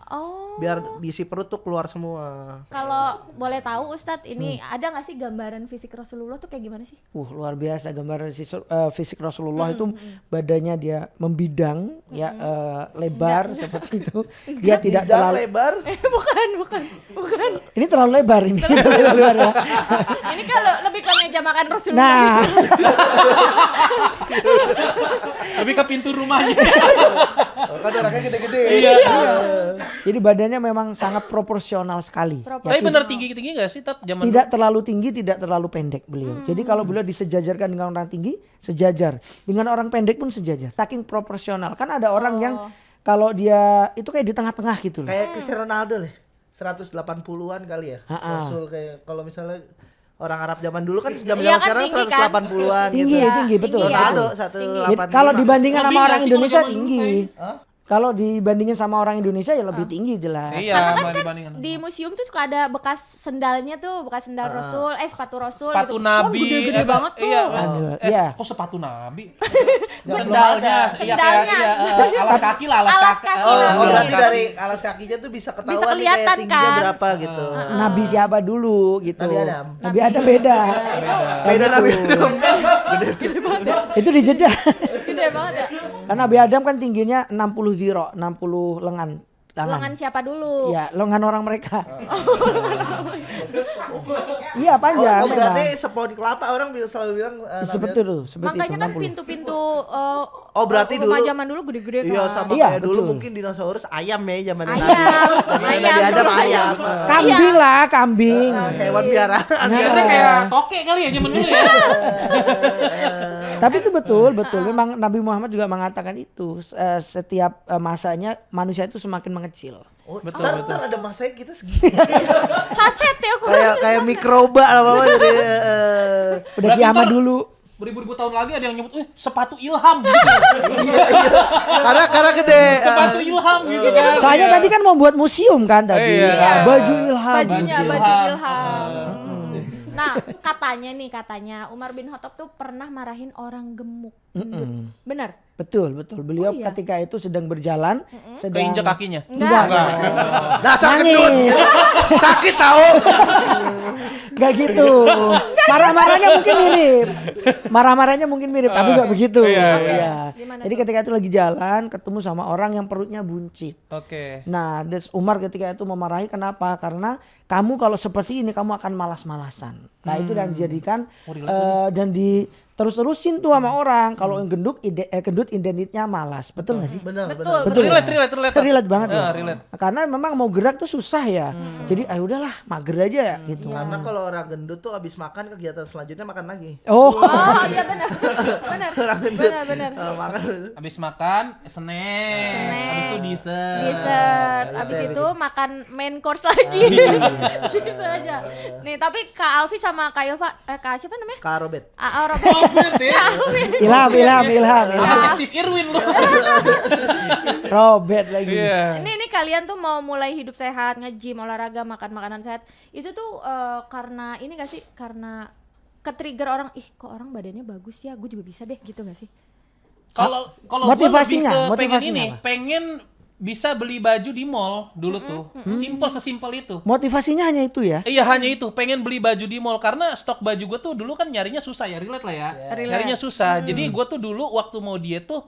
Oh. Biar diisi perut tuh keluar semua. Kalau boleh tahu Ustadz, ini ada nggak sih gambaran fisik Rasulullah tuh kayak gimana sih? Luar biasa gambaran fisik Rasulullah itu badannya dia membidang ya lebar seperti itu. Dia tidak Bidang terlalu lebar. bukan. ini terlalu lebar ini. Terlalu lebar ya. Ini kalau lebih ke meja makan Rasulullah. Nah, Lebih ke pintu rumahnya. Kan orangnya gede-gede. Iya. jadi badannya memang sangat proporsional sekali. Tapi bener tinggi-tinggi gak sih Tat zaman Tidak terlalu tinggi, tidak terlalu pendek beliau. Jadi kalau beliau disejajarkan dengan orang tinggi, sejajar. Dengan orang pendek pun sejajar. Saking proporsional. Kan ada orang yang kalau dia itu kayak di tengah-tengah gitu loh. Kayak Cristiano Ronaldo lah. 180-an kali ya. Rasul kayak kalau misalnya orang Arab zaman dulu kan zaman Iya kan sekarang tinggi kan? 180-an Tinggi, gitu. tinggi betul. Ronaldo betul. 185. Kalau dibandingkan Lebih sama nggak orang sih kalau Indonesia zaman dulu, tinggi. Hah? Kalau dibandingin sama orang Indonesia ya lebih tinggi jelas. Iya, sama dibandingkan. Di museum tuh suka ada bekas sendalnya tuh, bekas sendal Rasul, sepatu Rasul Sepatu gitu. Nabi. Wah, gede-gede banget tuh. Iya. Aduh, iya. Kok sepatu Nabi? Belum Sendalnya, ada. iya Sendalnya. kayak alas kaki lah, alas Alas kaki. kaki. Oh, Iya. berarti dari alas kakinya tuh bisa ketahuan nih kayak kelihatan tingginya kan? berapa gitu. Nabi siapa dulu gitu. Nabi Adam. Nabi Adam beda. Beda Nabi Adam. Itu di Jeddah. Gede banget ya. Karena Nabi Adam kan tingginya 60 ziro, 60 lengan. Lengan siapa dulu? Iya, lengan orang mereka. Iya, panjang. Oh, berarti memang. sepohon kelapa orang selalu bilang Nabi Seperti Adam. itu, seperti Makanya itu kan 60. pintu-pintu Oh, berarti rumah dulu- zaman dulu gede-gede kan. Iya sama Iya, kayak dulu betul. mungkin dinosaurus ayam ya zaman Ayam. Nabi. Zamannya Nabi Ayam Adam dulu. ayam. Kambing lah, kambing. Hewan piaraan. Nah. Itu kayak toke kali ya zaman dulu ya. Tapi itu betul. Memang Nabi Muhammad juga mengatakan itu. Setiap masanya manusia itu semakin mengecil. Oh, Betul, ntar ada masanya kita segini. Saset ya aku. kayak mikroba lama-lama jadi Udah Berarti kiamat ntar- dulu. Beribu-ribu tahun lagi ada yang nyebut, sepatu ilham gitu. iya. Karena gede. Sepatu ilham gitu kan. Soalnya tadi kan mau buat museum kan tadi. Iya. Baju ilham. Bajunya Baju baju ilham. ilham. Nah, katanya Umar bin Khattab tuh pernah marahin orang gemuk. Benar? Betul. Beliau Oh, iya. ketika itu sedang berjalan, sedang Keinjak kakinya. Enggak. Dasar Nangis. gendut. Sakit tahu. Enggak gitu. Marah-marahnya mungkin mirip, tapi enggak begitu. Iya. Gimana Jadi ketika itu lagi jalan, ketemu sama orang yang perutnya buncit. Oke. Nah, Umar ketika itu memarahi kenapa? Karena kamu kalau seperti ini kamu akan malas-malasan. Nah, itu dan dijadikan dan terus-terusin tuh sama orang. Kalau yang gendut identitnya malas. Betul nggak sih? Benar. Betul. Relate. Relate banget ya. Relate. Karena memang mau gerak tuh susah ya. Jadi udahlah mager aja ya gitu. Karena kalau orang gendut tuh abis makan kegiatan selanjutnya makan lagi. Oh, Oh, iya benar. Benar. Orang gendut. Benar. Makan. Abis makan, snack. Abis itu dessert. Dessert. Abis itu makan main course lagi. Gitu aja. Nih, tapi Kak Alfi sama Kak Ilva, Kak siapa namanya? Karobet. Robert. Berarti ilham. sama Steve Irwin lu. Robert lagi. Iya. Ini kalian tuh mau mulai hidup sehat, nge-gym, olahraga, makan makanan sehat. Itu tuh karena ini gak sih? Karena ke-trigger orang, kok orang badannya bagus ya, gue juga bisa deh, gitu gak sih? Kalau Motivasinya pengen bisa beli baju di mall dulu tuh. Sesimpel itu. Motivasinya hanya itu ya. Iya, hanya itu, pengen beli baju di mall karena stok baju gue tuh dulu kan nyarinya susah ya, relate lah ya. Nyarinya susah. Jadi gue tuh dulu waktu mau diet tuh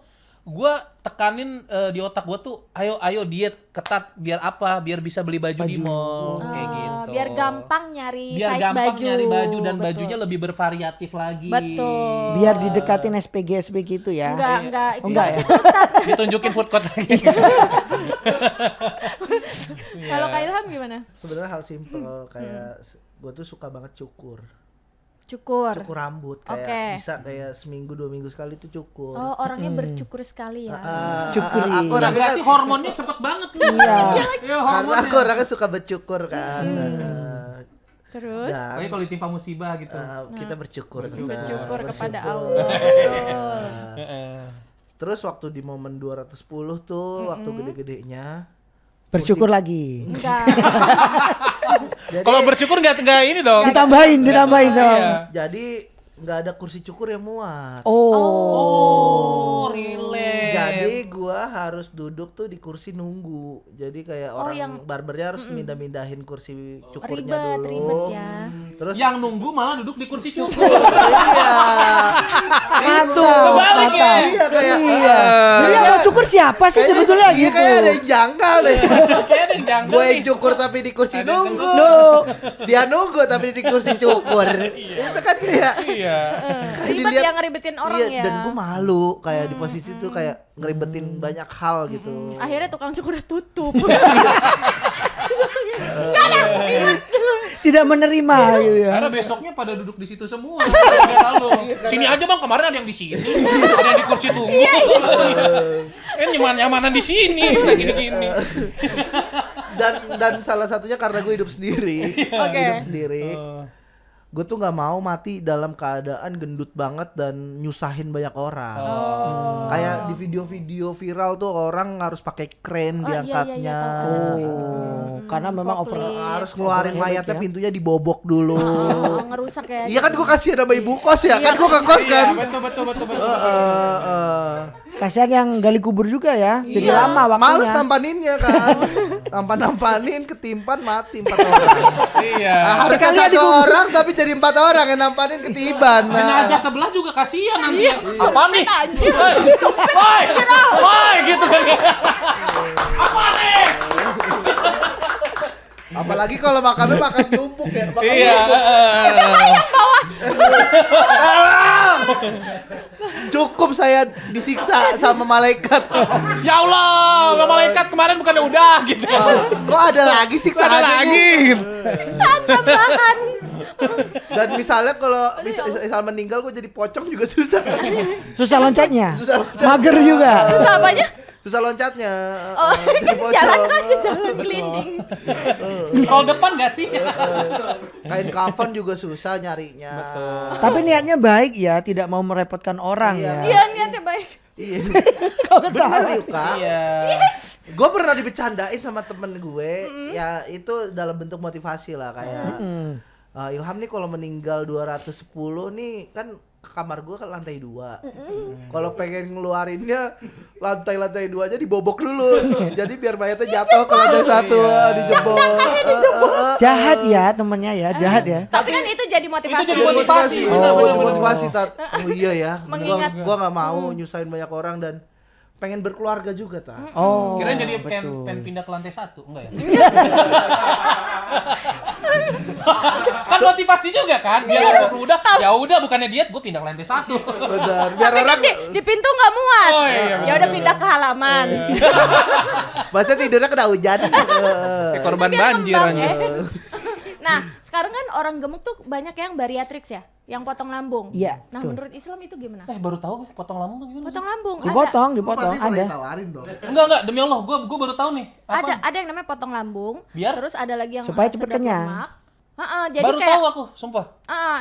gue tekanin di otak gue tuh ayo diet ketat biar apa? Biar bisa beli baju di mall kayak gitu. Biar gampang nyari Biar size gampang baju. nyari baju dan Betul. bajunya lebih bervariatif lagi. Betul. Biar didekatin SPG itu ya. Enggak. Oh, enggak ya? Ditunjukin food court lagi. Kalau Kak Ilham gimana? Sebenarnya hal simple kayak gue tuh suka banget cukur Cukur. rambut kayak Oke. bisa kayak seminggu 2 minggu sekali tuh cukur. Oh, orangnya bercukur sekali ya. Cukuri. Aku orangnya Berarti hormonnya cepet banget nih. Iya. Iya, karena hormonnya. aku orangnya suka bercukur kan. Terus Dan Pokoknya kalau ditimpa musibah gitu. kita bercukur tetap. bersyukur kepada Bersyukur. Allah. Terus waktu di momen 210 tuh waktu gede-gedenya Bersyukur lagi. Enggak. jadi Kalau bersyukur nggak ini dong. Ditambahin sama. Iya. jadi nggak ada kursi cukur yang muat. Oh. Oh, relate. Jadi gua harus duduk tuh di kursi nunggu. Jadi kayak orang barbernya harus mindah-mindahin kursi cukurnya dulu. Ribet ya. Terus Yang nunggu malah duduk di kursi cukur. iya. Mantap, Kebalik ya. mantap. Iya kayak Iya. Jadi yang cukur siapa sih sebetulnya iya, gitu? kayak ada yang janggal deh. Kayak ada yang janggal Gue nih. yang cukur tapi di kursi Ada yang nunggu. Dia nunggu tapi di kursi cukur. Itu kan kayak Iya. kayak Ribet dilihat- yang ngeribetin orang iya, ya. dan gue malu kayak di posisi itu kayak ngeribetin banyak hal gitu. Akhirnya tukang cukur udah tutup. Tidak menerima gitu ya. Karena besoknya pada duduk di situ semua. Kayak lalu. Sini aja bang, kemarin ada yang di sini, ada yang di kursi tunggu. Nyaman-nyamanan di sini, bisa gini-gini. Dan salah satunya karena gue hidup sendiri. Oke. Hidup sendiri. Gue tuh nggak mau mati dalam keadaan gendut banget dan nyusahin banyak orang. Kayak di video-video viral tuh orang harus pakai kren Oh, iya, diangkatnya. Karena memang over Harus ngeluarin mayatnya, ya. pintunya dibobok dulu. Oh, ngerusak ya. Iya kan gue kasihan sama ibu kos ya, kan gue ke kos kan. Iya, betul. Kasihan yang gali kubur juga ya. Jadi Iya, lama males waktunya. nampaninnya kan. Nampanin ketimpan mati 4 orang. Iya. Harusnya Sekalian 1 dikubur. orang tapi jadi 4 orang yang nampanin ketiban. Jenazah sebelah juga kasihan nanti. Apa nih? Anjir. Woi, gitu kan. Apa nih? Apalagi kalau makannya makan numpuk ya. Makan Iya. Cukup saya disiksa sama malaikat. Ya Allah, malaikat kemarin bukannya udah gitu. Kok ada lagi siksaan Ada ini? lagi. Tambahan. Dan misalnya kalau misal meninggal gue jadi pocong juga susah. Susah loncatnya. Susah loncatnya. Mager juga. Susah apanya? Susah loncatnya. Oh, Jadi pocong. jalan aja jalan gelinding. Kalau depan gak sih? Kain kafan juga susah nyarinya. Tapi niatnya baik ya, tidak mau merepotkan orang ya. Iya, niatnya baik. Iya. Kau Bener ketawa. yuk kak. Iya. Gue pernah dibecandain sama temen gue. Ya itu dalam bentuk motivasi lah kayak. Ilham nih kalau meninggal 210 nih kan kamar gue ke lantai 2. Kalau pengen ngeluarinnya lantai 2 aja dibobok dulu. Jadi biar mayatnya jatuh ke lantai 1 dijebol. Jahat ya temennya ya, jahat ya. Tapi kan itu jadi motivasi. Itu jadi motivasi. Oh, Bener. motivasi Tat. Oh iya ya. Mengingat. Gua nggak mau nyusahin banyak orang dan pengen berkeluarga juga Tat. Oh. Kirain jadi betul. pengen pindah ke lantai 1, enggak ya? Kan motivasi juga kan, biar udah, ya udah bukannya diet, gue pindah ke lantai 1. Benar. Biar Tapi orang kan di pintu nggak muat. Oh, iya, Ya udah pindah ke halaman. masa tidurnya kena hujan. Kayak korban Biar banjir ngembang, aja. ya. Nah, sekarang kan orang gemuk tuh banyak yang bariatriks ya, yang potong lambung. Iya, Nah, betul. menurut Islam itu gimana? Baru tahu gue potong lambung tuh gimana? Potong lambung Dipotong, Lu dipotong pasti mulai ada. tawarin dong. Enggak, demi Allah, gue baru tahu nih. ada yang namanya potong lambung. Biar? Terus ada lagi yang Supaya cepet sedot kenyang. lemak. Jadi Baru kayak tahu aku, sumpah.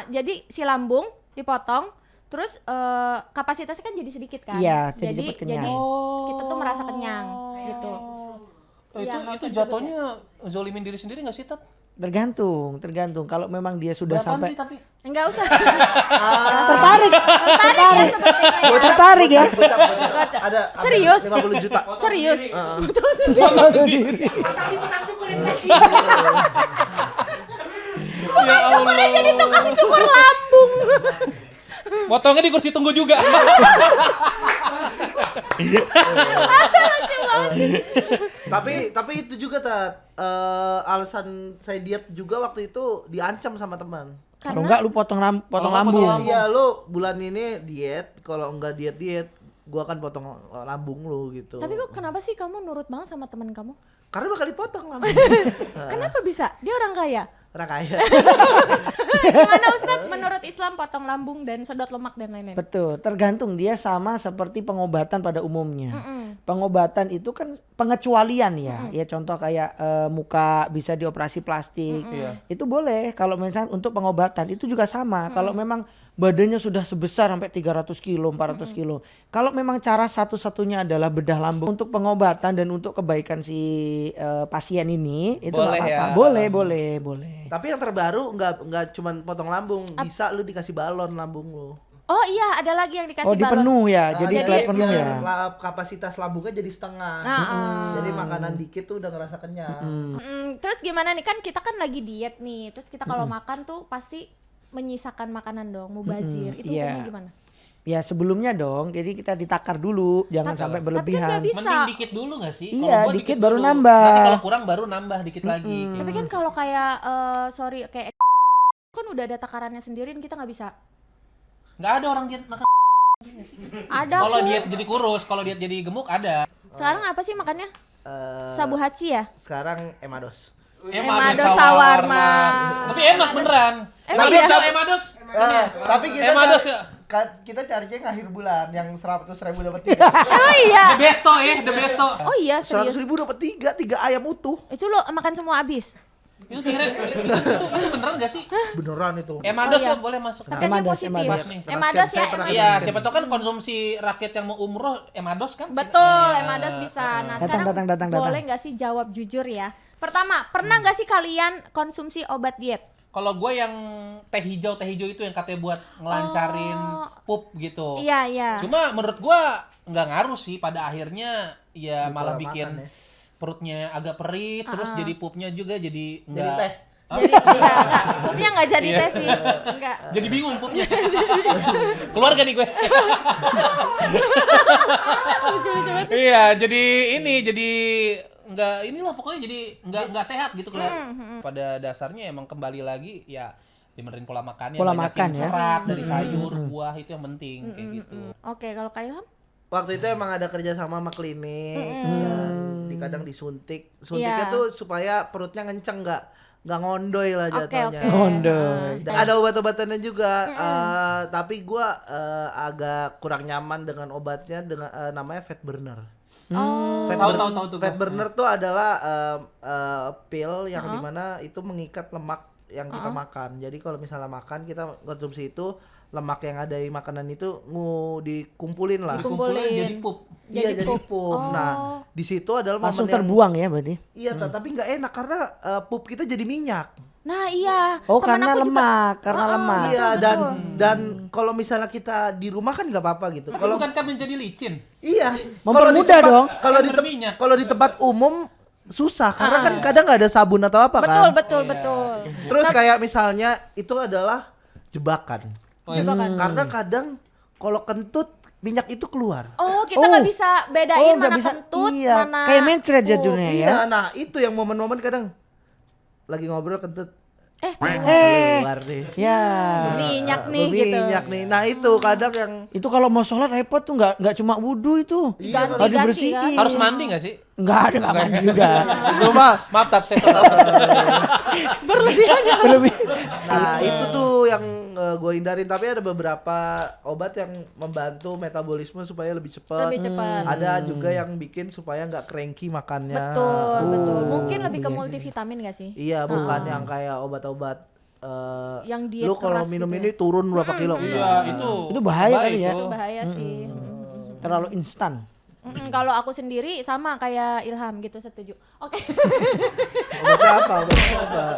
jadi si lambung dipotong, terus kapasitasnya kan jadi sedikit kan? Iya, jadi cepet kenyang. Jadi kita tuh merasa kenyang gitu. Itu Iya, nggak itu usah jatuhnya zolimin diri sendiri nggak sih, Tat? Tergantung. Kalau memang dia sudah Berapaan sampai sih tapi? Enggak usah. tertarik, Tertarik ya sepertinya. tertarik ya. Gocap. Ada Serius? 50 juta. Serius. Ya Allah. Jadi tukang cukur lambung. Potongnya di kursi tunggu juga. Tapi itu juga Tat. Alasan saya diet juga waktu itu diancam sama teman. Kalau enggak lu potong Kalau lambung. potong Iya lu bulan ini diet, kalau enggak diet gua akan potong lambung lu gitu. Tapi kok kenapa sih kamu nurut banget sama teman kamu? Karena bakal dipotong lambung. Kenapa bisa? Dia orang kaya. Orang kaya. Gimana Ustadz menurut Islam potong lambung dan sedot lemak dan lain-lain? Betul, tergantung dia sama seperti pengobatan pada umumnya. Pengobatan itu kan pengecualian ya. Ya contoh kayak muka bisa dioperasi plastik. Iya. Itu boleh kalau misalnya untuk pengobatan itu juga sama. Kalau memang badannya sudah sebesar sampai 300 kilo, 400 kilo. Kalau memang cara satu-satunya adalah bedah lambung untuk pengobatan dan untuk kebaikan si pasien ini, itu nggak Boleh apa-apa. ya. Boleh. Tapi yang terbaru enggak cuman potong lambung, bisa lu dikasih balon lambung lu. Oh iya, ada lagi yang dikasih Oh, balon. dipenuh ya. Jadi jadi plate penuh biar ya. kapasitas lambungnya jadi setengah. Jadi makanan dikit tuh udah ngerasa kenyang. Terus gimana nih, kan kita kan lagi diet nih. Terus kita kalau makan tuh pasti menyisakan makanan dong, mubazir. Itu Iya. hukumnya gimana? Ya sebelumnya dong, jadi kita ditakar dulu, jangan sampai Tapi kan berlebihan. nggak bisa. Mending dikit dulu gak sih? Iya, Kalau gua dikit baru dulu. nambah. Nanti kalau kurang baru nambah dikit lagi. Tapi kan kalau kayak kayak kan udah ada takarannya sendiri, kita nggak bisa. Nggak ada orang diet makan. Ada Kalau kok. diet jadi kurus, kalau diet jadi gemuk ada. Sekarang apa sih makannya? Eh, Sabu hachi ya? Sekarang Emados. Emados shawarma. Tapi enak beneran. Emang Tapi iya? sama Emados. Tapi kita Emados ya. kita carinya yang akhir bulan yang 100.000 dapat 3. Oh iya. The besto the besto. Oh iya, serius. 100.000 dapat 3 ayam utuh. Itu lo makan semua habis. Itu kira itu beneran gak sih? Beneran itu. Emados Oh, iya. ya boleh masuk. Katanya Emados, positif. Emados. Emados ya, Saya pernah Emados. Iya, siapa tahu kan konsumsi rakyat yang mau umroh Emados kan? Betul, Iya. Emados bisa. Nah, Datang, sekarang datang. boleh nggak sih jawab jujur ya? Pertama, pernah nggak sih kalian konsumsi obat diet? Kalau gue yang teh hijau itu yang katanya buat ngelancarin pup gitu. Iya, iya. Cuma menurut gue nggak ngaruh sih, pada akhirnya ya malah pola bikin makan ya. perutnya agak perih, terus jadi pupnya juga jadi Jadi nggak teh. Jadi enggak, pupnya nggak jadi Iya. tes sih. Enggak. jadi bingung pupnya. Keluar gak nih gue? Lucu-lucu banget. Iya, jadi nggak inilah pokoknya jadi nggak sehat gitu kelihat. Pada dasarnya emang kembali lagi ya dimenerin pola makannya, Pola banyakin makan ya. serat dari sayur, buah itu yang penting kayak gitu. Oke, kalau Kak Ilham? Waktu itu emang ada kerja sama klinik dan kadang disuntik. Suntiknya Iya. tuh supaya perutnya ngenceng nggak ngondoy lah Oke, jatuhnya. oke. Kondoy. Ada obat-obatannya juga, tapi gua agak kurang nyaman dengan obatnya dengan namanya fat burner. Oh. Tahu tuh. Fat burner tuh adalah pil yang dimana itu mengikat lemak yang kita makan. Jadi kalau misalnya makan kita konsumsi itu, lemak yang ada di makanan itu dikumpulin lah. Dikumpulin. Jadi pup. Iya jadi pup. pup. Oh. Nah di situ adalah momen Langsung yang terbuang ya berarti. iya tapi nggak enak karena pup kita jadi minyak. Nah, iya. Oh, Temen karena aku juga- lemak, karena lemak. Iya betul. dan kalau misalnya kita di rumah kan nggak apa-apa gitu. Tapi Kalau bukan kan menjadi licin. iya Mempermudah dong. Kalau di Berminyak. kalau di tempat umum susah karena kan kadang nggak ada sabun atau apa Betul, kan. betul. Terus kayak misalnya itu adalah jebakan. Jebakan. Karena kadang kalau kentut minyak itu keluar. Oh, kita nggak Oh. bisa bedain nggak mana bisa. kentut, Iya, mana kayak mencret pup. jadinya ya. Iya, nah itu yang momen-momen kadang lagi ngobrol kentut keluar nih. Ya. Minyak nih gitu. Berminyak nih. Nah itu kadang yang Itu kalau mau sholat repot tuh nggak cuma wudhu itu. Ganti-ganti Harus dibersihin. kan? Harus mandi gak sih? Nggak ada nggak mandi juga. itu mah. Maaf, Tab, saya salah. Berlebihan ya. Berlebih. Nah itu tuh yang gue hindarin. Tapi ada beberapa obat yang membantu metabolisme supaya lebih cepat. Lebih cepat. Ada juga yang bikin supaya nggak cranky makannya. Betul. Mungkin lebih ke multivitamin gak sih? Iya bukan yang kayak obat-obat. Yang diet Lu kalau keras minum gitu ini turun berapa kilo? Iya, itu. Itu bahaya kali ya. Itu bahaya sih. Terlalu instan. Kalau aku sendiri sama kayak Ilham gitu, setuju. Oke. Obatnya apa?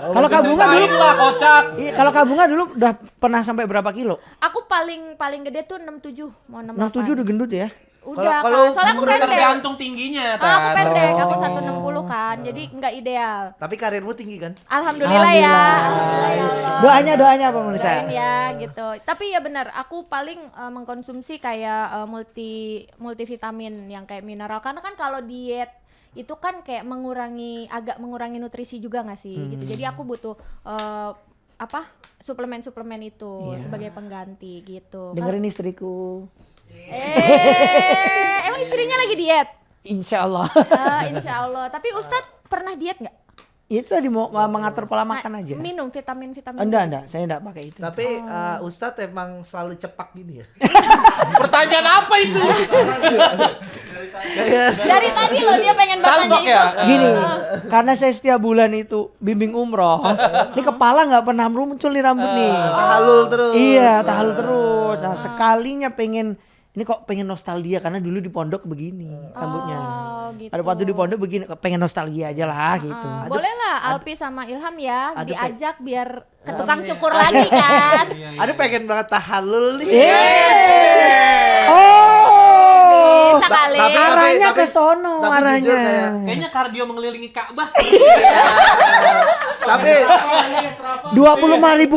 Kalau Kak Bunga dulu, Lah, kocak. iya, kalau Kak Bunga dulu udah pernah sampai berapa kilo? Aku paling gede tuh 67, mau 68. 67 udah gendut ya? Udah, Kalau Kak. Soalnya aku umur pendek. Tergantung tingginya, Aku Tat. pendek, aku 160 kan. Jadi nggak ideal. Tapi karirmu tinggi kan? Alhamdulillah ya. Alhamdulillah ya Allah. Doanya apa pemirsa? Doain ya gitu. Tapi ya benar, aku paling mengkonsumsi kayak multivitamin yang kayak mineral, karena kan kalau diet itu kan kayak agak mengurangi nutrisi juga nggak sih gitu. Jadi aku butuh suplemen itu sebagai pengganti gitu. Dengerin istriku. Emang istrinya lagi diet? Insya Allah. Insya Allah. Tapi Ustadz pernah diet nggak? Itu tadi mau mengatur pola makan aja. Minum vitamin. Enggak, saya enggak pakai itu. Tapi Ustadz emang selalu cepak gini ya? Pertanyaan apa itu? Dari tadi loh dia pengen bertanya Salfok itu. ya? Gini, karena saya setiap bulan itu bimbing umroh, ini kepala nggak pernah muncul nih rambut nih. Tahalul terus. Iya, tahalul terus. Nah, sekalinya pengen, ini kok pengen nostalgia karena dulu di pondok begini rambutnya. gitu. Pada waktu di pondok begini pengen nostalgia aja lah gitu. Boleh lah Alpi sama Ilham ya Aduh, diajak biar ke tukang cukur lagi kan. Aduh pengen banget tahallul nih. Oh. Bisa kali. Arahnya ke sono tapi arahnya. jujur kayak- Kayaknya kardio mengelilingi Ka'bah sih. Tapi 25.000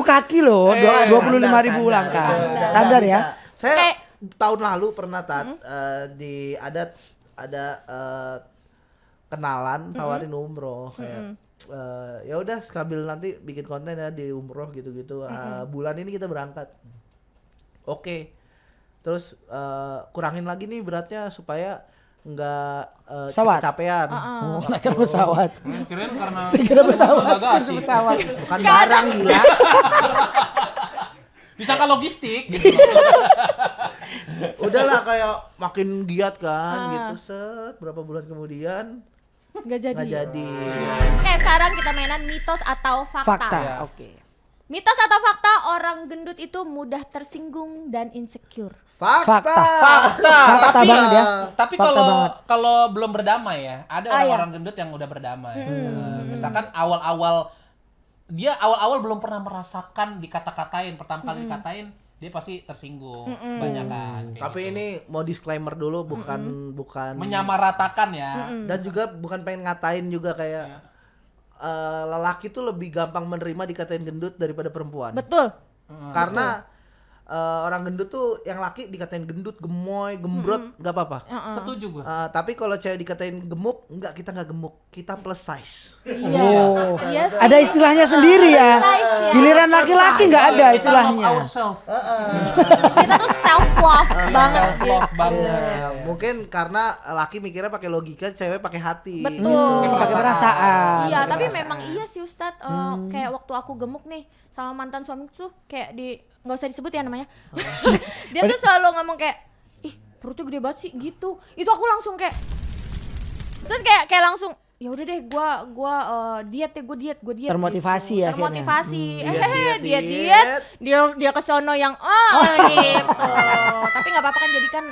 kaki loh, 25.000 standar, langkah. standar. Standar ya. Saya Kayak- tahun lalu pernah di ada kenalan tawarin umroh kayak ya udah sambil nanti bikin konten ya di umroh gitu-gitu. Bulan ini kita berangkat. Oke. Terus kurangin lagi nih beratnya supaya nggak Pesawat? kecapean. Oh, naik pesawat. Kirain karena Kira pesawat. bagasi. Pesawat. Bukan barang gila. Bisa ke logistik gitu. Udahlah kayak makin giat kan gitu. Set berapa bulan kemudian Nggak jadi. nggak jadi. Oke, sekarang kita mainan mitos atau fakta. Fakta. Ya. Oke. Mitos atau fakta orang gendut itu mudah tersinggung dan insecure. Fakta. Fakta Tapi banget ya. Tapi Fakta kalau banget. kalau belum berdamai ya, ada Ah, orang-orang gendut yang udah berdamai. Misalkan awal-awal belum pernah merasakan dikata-katain, pertama kali dikatain dia pasti tersinggung, banyak kan. kayak Tapi gitu. ini mau disclaimer dulu bukan menyamaratakan ya. dan juga bukan pengen ngatain juga kayak lelaki tuh lebih gampang menerima dikatain gendut daripada perempuan. Betul. Karena orang gendut tuh yang laki dikatain gendut, gemoy, gembrot nggak apa-apa. Setuju gue. Tapi kalau cewek dikatain gemuk, enggak, kita nggak gemuk, kita plus size. Iya. Oh. Iya sih. Ada istilahnya sendiri ya. Size ya. Giliran laki-laki nggak ada istilahnya. Kita tuh self love banget Self gitu. love banget. Mungkin karena laki mikirnya pakai logika, cewek pakai hati. Betul. Pakai perasaan. Iya, tapi memang iya sih Ustadz. Kayak waktu aku gemuk nih sama mantan suami tuh kayak nggak usah disebut ya namanya. Dia tuh selalu ngomong kayak, ih perutnya gede banget sih gitu. Itu aku langsung kayak, terus kayak langsung ya udah deh gua diet ya gue diet Termotivasi ya akhirnya. termotivasi Diet. dia ke sono yang gitu. Tapi nggak apa-apa kan, jadi kan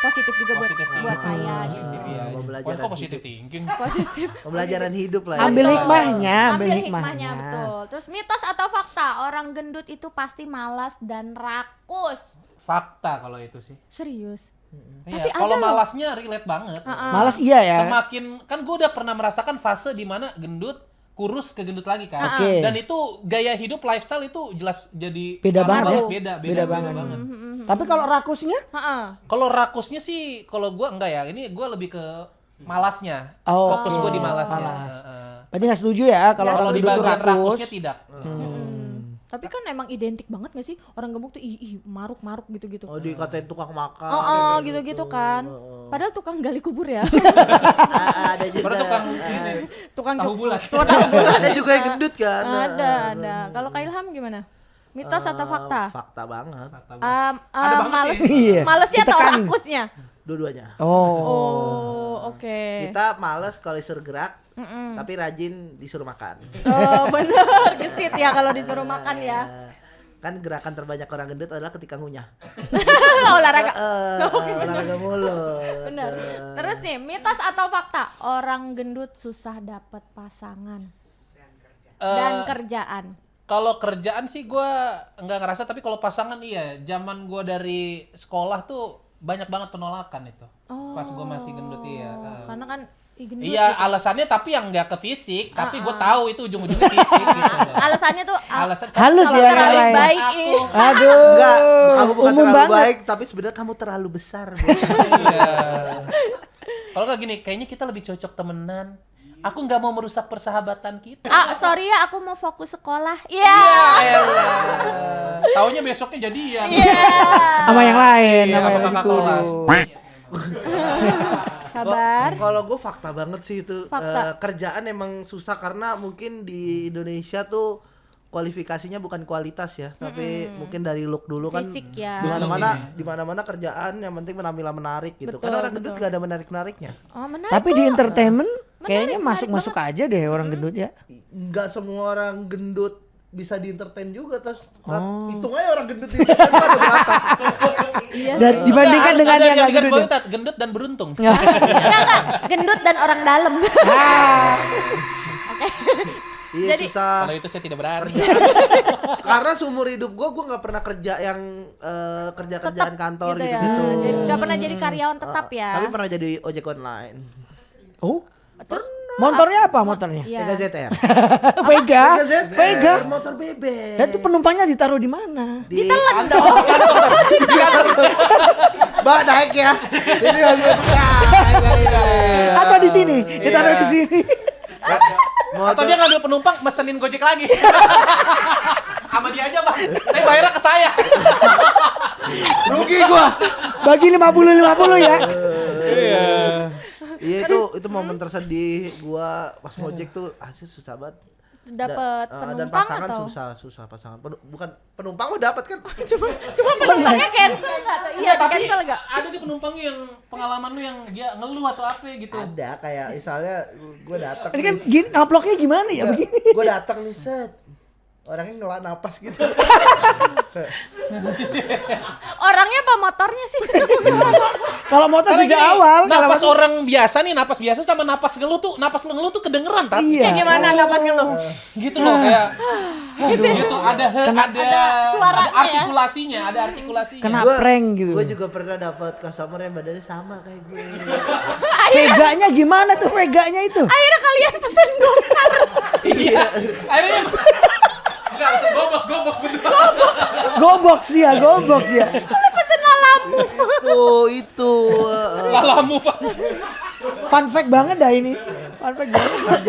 positif juga buat saya gitu. Pembelajaran Kok positif thinking? Positif. Pembelajaran hidup lah ya. Ambil hikmahnya, Ambil hikmahnya betul. Terus mitos atau fakta orang gendut itu pasti malas dan rakus. Fakta kalau itu sih. Serius. Iya, Tapi kalau ada loh. malasnya relate banget. Malas iya ya. Semakin kan gue udah pernah merasakan fase di mana gendut kurus ke gendut lagi kan. Oke. Dan itu gaya hidup lifestyle itu jelas jadi Beda banget ya. Beda banget. Tapi kalau rakusnya? Heeh. Kalau rakusnya sih kalau gue enggak ya. Ini gue lebih ke malasnya. Oh, Fokus oke. gue di malasnya. Malas. Berarti nggak setuju ya kalau Kalau orang di gendut tuh bagian rakus. rakusnya tidak. Tapi kan emang identik banget gak sih orang gemuk tuh ih maruk gitu-gitu. Oh, dikatain tukang makan. Gitu-gitu kan. Padahal tukang gali kubur ya. Ada juga. Baru tukang ini, Tukang tahu bulat. Ada juga yang gendut kan. Ada. Kalau Kak Ilham gimana? Mitos atau fakta? Fakta banget. Males. Iya. Malesnya atau Ditekanin. rakusnya? Dua-duanya. Oh, oke. Kita males kalau disuruh gerak, tapi rajin disuruh makan. Oh, bener. Gesit ya kalau disuruh makan ya. Kan gerakan terbanyak orang gendut adalah ketika ngunyah. Olahraga. Olahraga mulut. Bener. Terus nih, mitos atau fakta? Orang gendut susah dapat pasangan dan kerjaan. Kalau kerjaan sih gue nggak ngerasa, tapi kalau pasangan iya. Zaman gue dari sekolah tuh banyak banget penolakan itu. Pas gue masih gendut iya. Karena kan gendut Iya, gitu. alasannya tapi yang nggak ke fisik, tapi gue tahu itu ujung-ujungnya fisik gitu. Alasannya tuh Alasan Halus kalau ya yang terlalu lain. baik Aduh. Enggak, kamu bukan umum terlalu banget. baik, tapi sebenarnya kamu terlalu besar. Bu. Iya. Kalau nggak gini, kayaknya kita lebih cocok temenan. Aku nggak mau merusak persahabatan kita. sorry ya, aku mau fokus sekolah. Iya. Taunya besoknya jadian. Sama yang lain, Iya, sama sama yang kakak lebih kelas. kurus. Sabar. Kalau gue fakta banget sih itu. Fakta. Kerjaan emang susah karena mungkin di Indonesia tuh kualifikasinya bukan kualitas ya, tapi mungkin dari look dulu kan. Fisik ya. Di mana-mana kerjaan yang penting penampilan menarik gitu. Betul, Karena orang gendut betul. gak ada menarik-menariknya. Oh, menarik. Tapi di entertainment Menarik, kayaknya menarik masuk-masuk aja deh orang gendut ya. Nggak semua orang gendut bisa di-entertain juga terus hitung aja orang gendut itu kan ada berapa. Dan dibandingkan Harus dengan ada yang nggak bikin gendut. poin, Tat. Gendut dan beruntung. Enggak, gendut dan orang dalam. Iya Jadi- susah. Kalau itu saya tidak berani. Karena seumur hidup gue nggak pernah kerja yang kerjaan kantor Gitu ya. gitu-gitu. Jadi nggak pernah jadi karyawan tetap ya. Tapi pernah jadi ojek online. Oh, motornya apa motornya? Iya. Vega ZR. Vega. ZR, Vega. motor bebek. Dan itu penumpangnya ditaruh di mana? Ditelan dong. Mbak naik ya. Jadi langsung Atau di sini, ditaruh ke sini. Atau dia ngambil penumpang mesenin Gojek lagi. Sama dia aja, Bang. Tapi bayarnya ke saya. rugi gua. Bagi 50-50 ya. Iya itu momen tersedih gua pas ngojek tuh anjir susah banget. Dapat Dan penumpang pasangan atau? susah pasangan. Bukan penumpang mah dapat kan. Cuma penumpangnya cancel nggak tuh? Iya, Tapi cancel nggak? ada di penumpangnya yang pengalaman lu yang dia ngeluh atau apa gitu. Ada kayak misalnya gua datang. Ini kan gini, ngaploknya gimana ya begini? Gua datang nih set. Orangnya ngelah napas gitu. Orangnya apa motornya sih? Kalau motor Karena sejak gini, awal, kalau napas motor- orang biasa nih, napas biasa sama napas ngeluh tuh kedengeran, Tat. Iya. Kayak gimana dapat ngeluh? Gitu loh kayak gitu ada suaranya ya? ada artikulasinya. Kena prank gitu. Gue juga pernah dapat customer yang badannya sama kayak gue. Veganya gimana tuh Veganya itu? Akhirnya kalian pesen gokar. Iya. Akhirnya enggak, langsung gobox berdua. Gobox ya, gobox ya. Pesen lalamu. Itu Lalamu, Pak. Fun fact banget dah ini. Fun fact banget.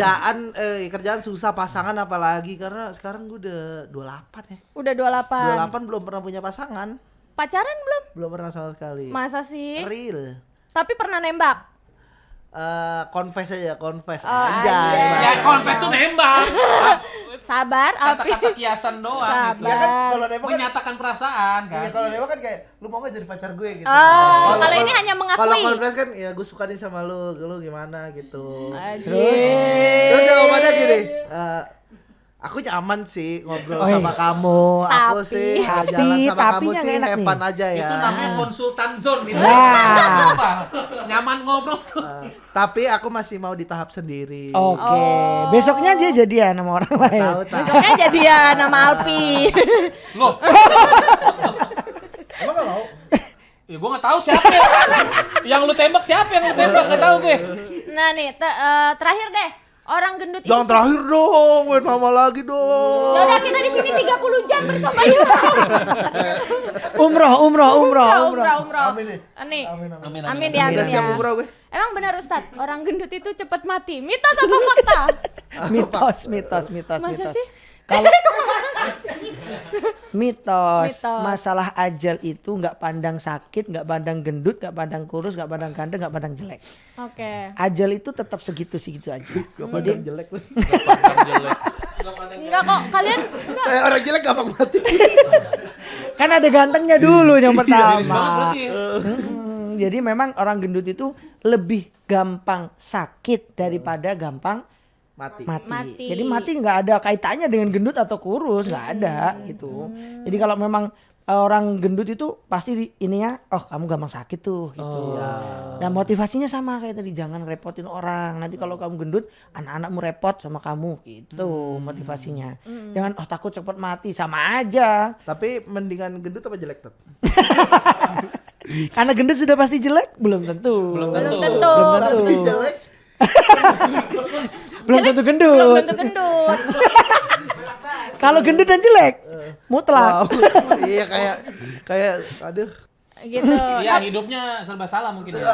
kerjaan susah pasangan apalagi karena sekarang gue udah 28 ya. Udah 28. 28 belum pernah punya pasangan. Pacaran belum? Belum pernah sama sekali. Masa sih? Real. Tapi pernah nembak? Confess aja, confess Oh, aja. anjay. Ya confess tuh nembak. Sabar, Alpi. Kata-kata kiasan doang gitu. Ya kan kalau nembak kan Menyatakan perasaan kan. iya, kalau nembak kan kayak lu mau gak jadi pacar gue gitu. Oh, kalau ini hanya mengakui. Kalau confess kan ya gue suka nih sama lu gimana gitu. Terus Terus jawabannya gini, aku nyaman sih ngobrol sama kamu. Aku Tapi- sih jalan sama kamu tapinya sih nggak enak have nih. fun aja ya. Itu namanya konsultan zone itu. Nah. Sumpah. Nyaman ngobrol tuh. Tapi aku masih mau di tahap sendiri. Oke. Besoknya dia jadian sama orang lain. Tahu. besoknya jadian nama Alpi. Loh, Emang gak mau? ya gua enggak tahu siapa yang lu tembak, enggak tahu gue. Nah nih, terakhir deh. Orang gendut itu. Jangan terakhir dong, main lama lagi dong. Ya udah kita di sini 30 jam bersama you. Umroh. Umroh. Amin nih. Nih. Amin. Amin ya, Udah amin siap ya. umroh gue. Emang benar Ustadz, orang gendut itu cepat mati. Mitos atau fakta? Mitos. Masa sih? Kalau mitos, Mitos. masalah ajal itu nggak pandang sakit, nggak pandang gendut, nggak pandang kurus, nggak pandang ganteng, nggak pandang jelek. Oke. Ajal itu tetap segitu aja. Jadi jelek lu. Enggak kok, kalian enggak. Orang jelek gampang mati. Kan ada gantengnya dulu yang Iris banget pertama. berarti. Jadi memang orang gendut itu lebih gampang sakit daripada gampang Mati. Mati. Jadi mati nggak ada kaitannya dengan gendut atau kurus, nggak ada gitu. Jadi kalau memang orang gendut itu pasti ininya, oh kamu gampang sakit tuh gitu. Dan motivasinya sama kayak tadi, jangan repotin orang. Nanti kalau kamu gendut, anak-anakmu repot sama kamu gitu motivasinya. Jangan takut cepat mati, sama aja. Tapi mendingan gendut apa jelek tuh? Karena gendut sudah pasti jelek, belum tentu. Belum tentu. Belum tentu. Tapi jelek. Belum tentu Belum gendut. tentu gendut. Kalau gendut dan jelek, mutlak. Wow. Iya kayak aduh. Gitu. Iya, hidupnya serba salah mungkin ya.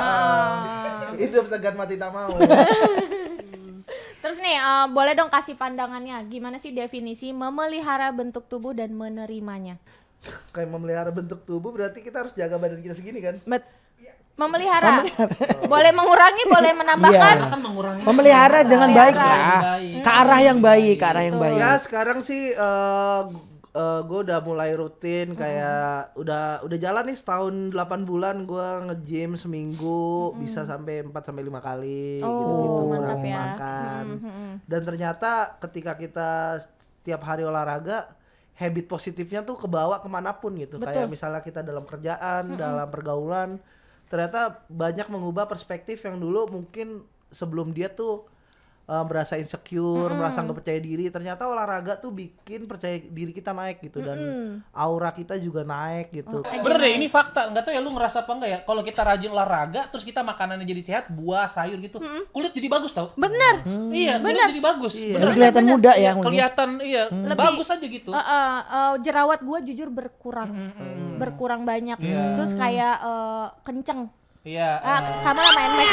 Hidup segan mati tak mau. Terus nih, boleh dong kasih pandangannya. Gimana sih definisi memelihara bentuk tubuh dan menerimanya? Kayak memelihara bentuk tubuh berarti kita harus jaga badan kita segini kan? Memelihara. Boleh mengurangi, boleh menambahkan. Karena kan mengurangi Memelihara dengan baik lah. baik. Ke arah yang baik, ke arah yang baik. Ya sekarang sih gue udah mulai rutin kayak udah jalan nih setahun 8 bulan gue nge-gym seminggu bisa sampai 4 sampai 5 kali gitu Oh, mantap ngurangin ya. makan. Dan ternyata ketika kita tiap hari olahraga, habit positifnya tuh kebawa kemanapun gitu. Betul. Kayak misalnya kita dalam kerjaan, dalam pergaulan, ternyata banyak mengubah perspektif yang dulu mungkin sebelum dia tuh merasa insecure, merasa nggak percaya diri. Ternyata olahraga tuh bikin percaya diri kita naik gitu, dan aura kita juga naik gitu. Bener deh, ini fakta. Nggak tahu ya lu ngerasa apa enggak ya, kalau kita rajin olahraga terus kita makanannya jadi sehat, buah, sayur gitu, kulit jadi bagus tau. Bener. Iya, kulit jadi bagus. Iya. Dan kelihatan muda ya. Kelihatan Lebih- bagus aja gitu. Jerawat gua jujur berkurang banyak. Terus kayak kenceng. Iya. Sama lah main Max.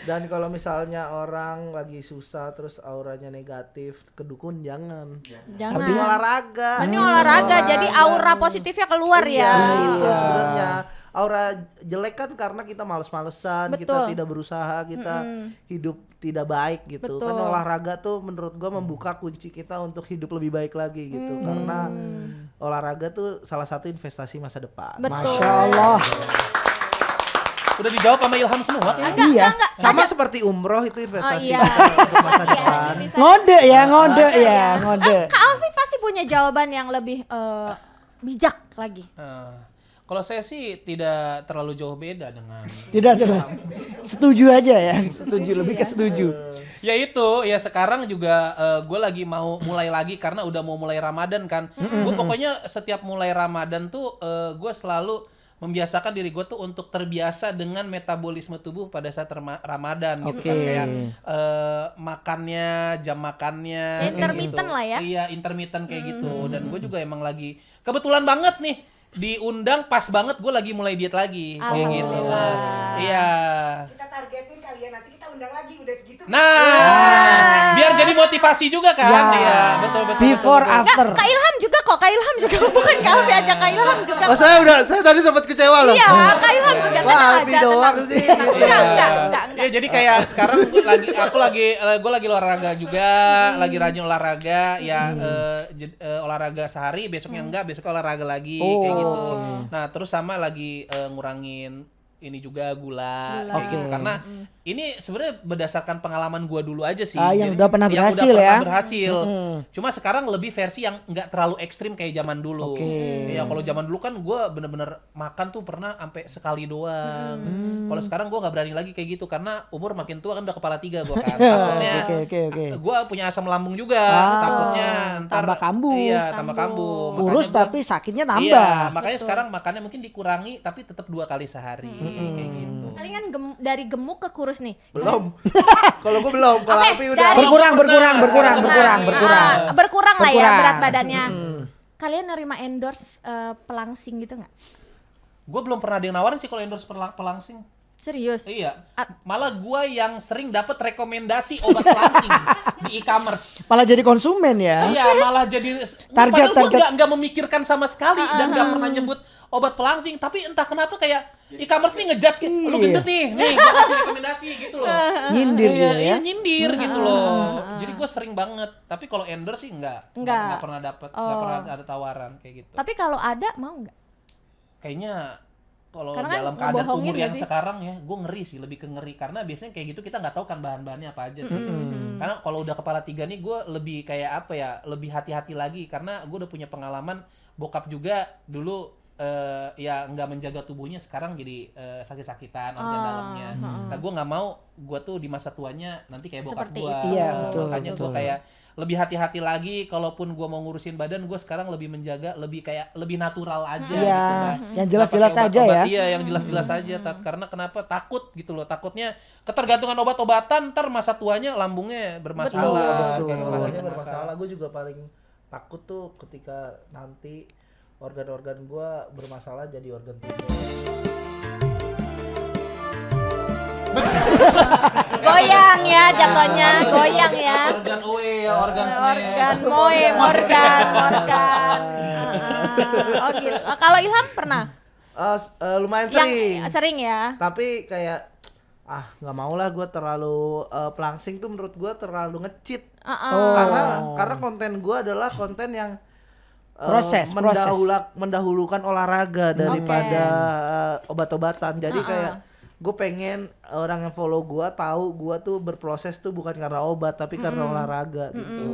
Dan kalau misalnya orang lagi susah terus auranya negatif, ke dukun jangan. Jangan. Mending olahraga. Mending olahraga, jadi aura positifnya keluar Iya, ya. itu sebenarnya. Aura jelek kan karena kita males-malesan, kita Betul. tidak berusaha, kita hidup tidak baik gitu. Betul. Kan olahraga tuh menurut gua membuka kunci kita untuk hidup lebih baik lagi gitu. Karena olahraga tuh salah satu investasi masa depan. Betul. Masya Allah. Udah dijawab sama Ilham semua. Iya. Sama seperti umroh itu investasi iya. kita untuk masa depan. Ngode ya, ngode. Kak Alfi pasti punya jawaban yang lebih bijak lagi. Kalau saya sih tidak terlalu jauh beda dengan Tidak. Setuju aja ya. Setuju, lebih ke setuju. ya itu ya sekarang juga gue lagi mau mulai lagi karena udah mau mulai Ramadan kan. Gue pokoknya setiap mulai Ramadan tuh gue selalu membiasakan diri gue tuh untuk terbiasa dengan metabolisme tubuh pada saat Ramadan gitu kan, kayak makannya, jam makannya kayak Intermittent gitu. lah ya. Iya, intermittent kayak gitu. Dan gue juga emang lagi kebetulan banget nih diundang pas banget gue lagi mulai diet lagi kayak gitu. Iya. Kita targetin kalian, nanti kita undang lagi udah segitu. Nah, biar jadi motivasi juga kan. Ya. Iya, betul. Before, betul. after. Kak Ilham juga kok, Kak Ilham juga bukan Kak Alfi aja, Kak Ilham juga. Oh, saya tadi sempat kecewa loh. Iya, Kak Ilham juga Wah, tenang Alfi aja. doang tenang. sih. Enggak. Ya jadi kayak sekarang gue lagi olahraga juga, lagi rajin olahraga ya, olahraga sehari, besoknya enggak, besoknya olahraga lagi kayak gitu. Nah, terus sama lagi ngurangin ini juga gula. Kayak gitu. Karena ini sebenarnya berdasarkan pengalaman gua dulu aja sih. Yang Jadi, udah pernah yang berhasil udah ya. pernah berhasil. Cuma sekarang lebih versi yang nggak terlalu ekstrim kayak zaman dulu. Ya kalau zaman dulu kan gua bener-bener makan tuh pernah sampai sekali doang. Kalau sekarang gua nggak berani lagi kayak gitu karena umur makin tua kan udah kepala 3 gua kan. Takutnya Oke. gua punya asam lambung juga. Takutnya ntar tambah kambuh. Iya, tambah kambuh. Kurus Makanya tapi sakitnya nambah. Iya, makanya sekarang makannya mungkin dikurangi tapi tetap 2 kali sehari kayak gitu. Kalian dari gemuk ke kurus nih. Belum. Kalau gue belum, kalau Oke, Alfi udah. dari- Berkurang. Berkurang lah ya Berkurang. berat badannya. Kalian nerima endorse pelangsing gitu nggak? Gue belum pernah ada yang nawarin sih kalau endorse pelangsing. Serius? Iya. Malah gue yang sering dapat rekomendasi obat pelangsing di e-commerce. Malah jadi konsumen ya. Iya, malah jadi Target. gue nggak memikirkan sama sekali dan nggak pernah nyebut obat pelangsing. Tapi entah kenapa kayak e-commerce nih ngejudge kayak, lu gendut nih gue kasih rekomendasi gitu loh. Nyindir Iya, gitu ya. iya, nyindir gitu loh. Jadi gue sering banget. Tapi kalau endorse sih nggak pernah dapet, nggak pernah ada tawaran kayak gitu. Tapi kalau ada mau nggak? Kayaknya kalau Karena kan dalam keadaan ngebohongin umur nggak yang sih? sekarang ya, gue ngeri sih, lebih ke ngeri karena biasanya kayak gitu kita nggak tahu kan bahan-bahannya apa aja sih. Karena kalau udah kepala 3 nih gue lebih kayak apa ya, lebih hati-hati lagi karena gue udah punya pengalaman bokap juga dulu ya nggak menjaga tubuhnya, sekarang jadi sakit-sakitan organ dalamnya. Nah gue nggak mau gue tuh di masa tuanya nanti kayak bokap Seperti gue. itu. Iya, betul, Makanya gue betul. kayak lebih hati-hati lagi, kalaupun gue mau ngurusin badan, gue sekarang lebih menjaga, lebih kayak lebih natural aja Iya, gitu kan. yang jelas-jelas Nggak pakai aja obat-obat, ya. Iya, yang jelas-jelas aja. Karena kenapa? Takut gitu loh. Takutnya ketergantungan obat-obatan, ntar masa tuanya lambungnya bermasalah. Betul. kayak Badannya badannya bermasalah. Gue juga paling takut tuh ketika nanti organ-organ gue bermasalah jadi organ tubuh. Goyang ya jatuhnya, goyang ya. Organ OE ya, organ Organ moe, Morgan. Oh gitu. Kalau Ilham pernah? Lumayan sering. Yang sering ya. Tapi kayak nggak mau lah gue terlalu pelangsing tuh menurut gue terlalu nge-cheat. Karena konten gue adalah konten yang Proses. mendahulukan olahraga daripada obat-obatan. Jadi kayak gue pengen orang yang follow gue tahu gue tuh berproses tuh bukan karena obat tapi karena olahraga gitu.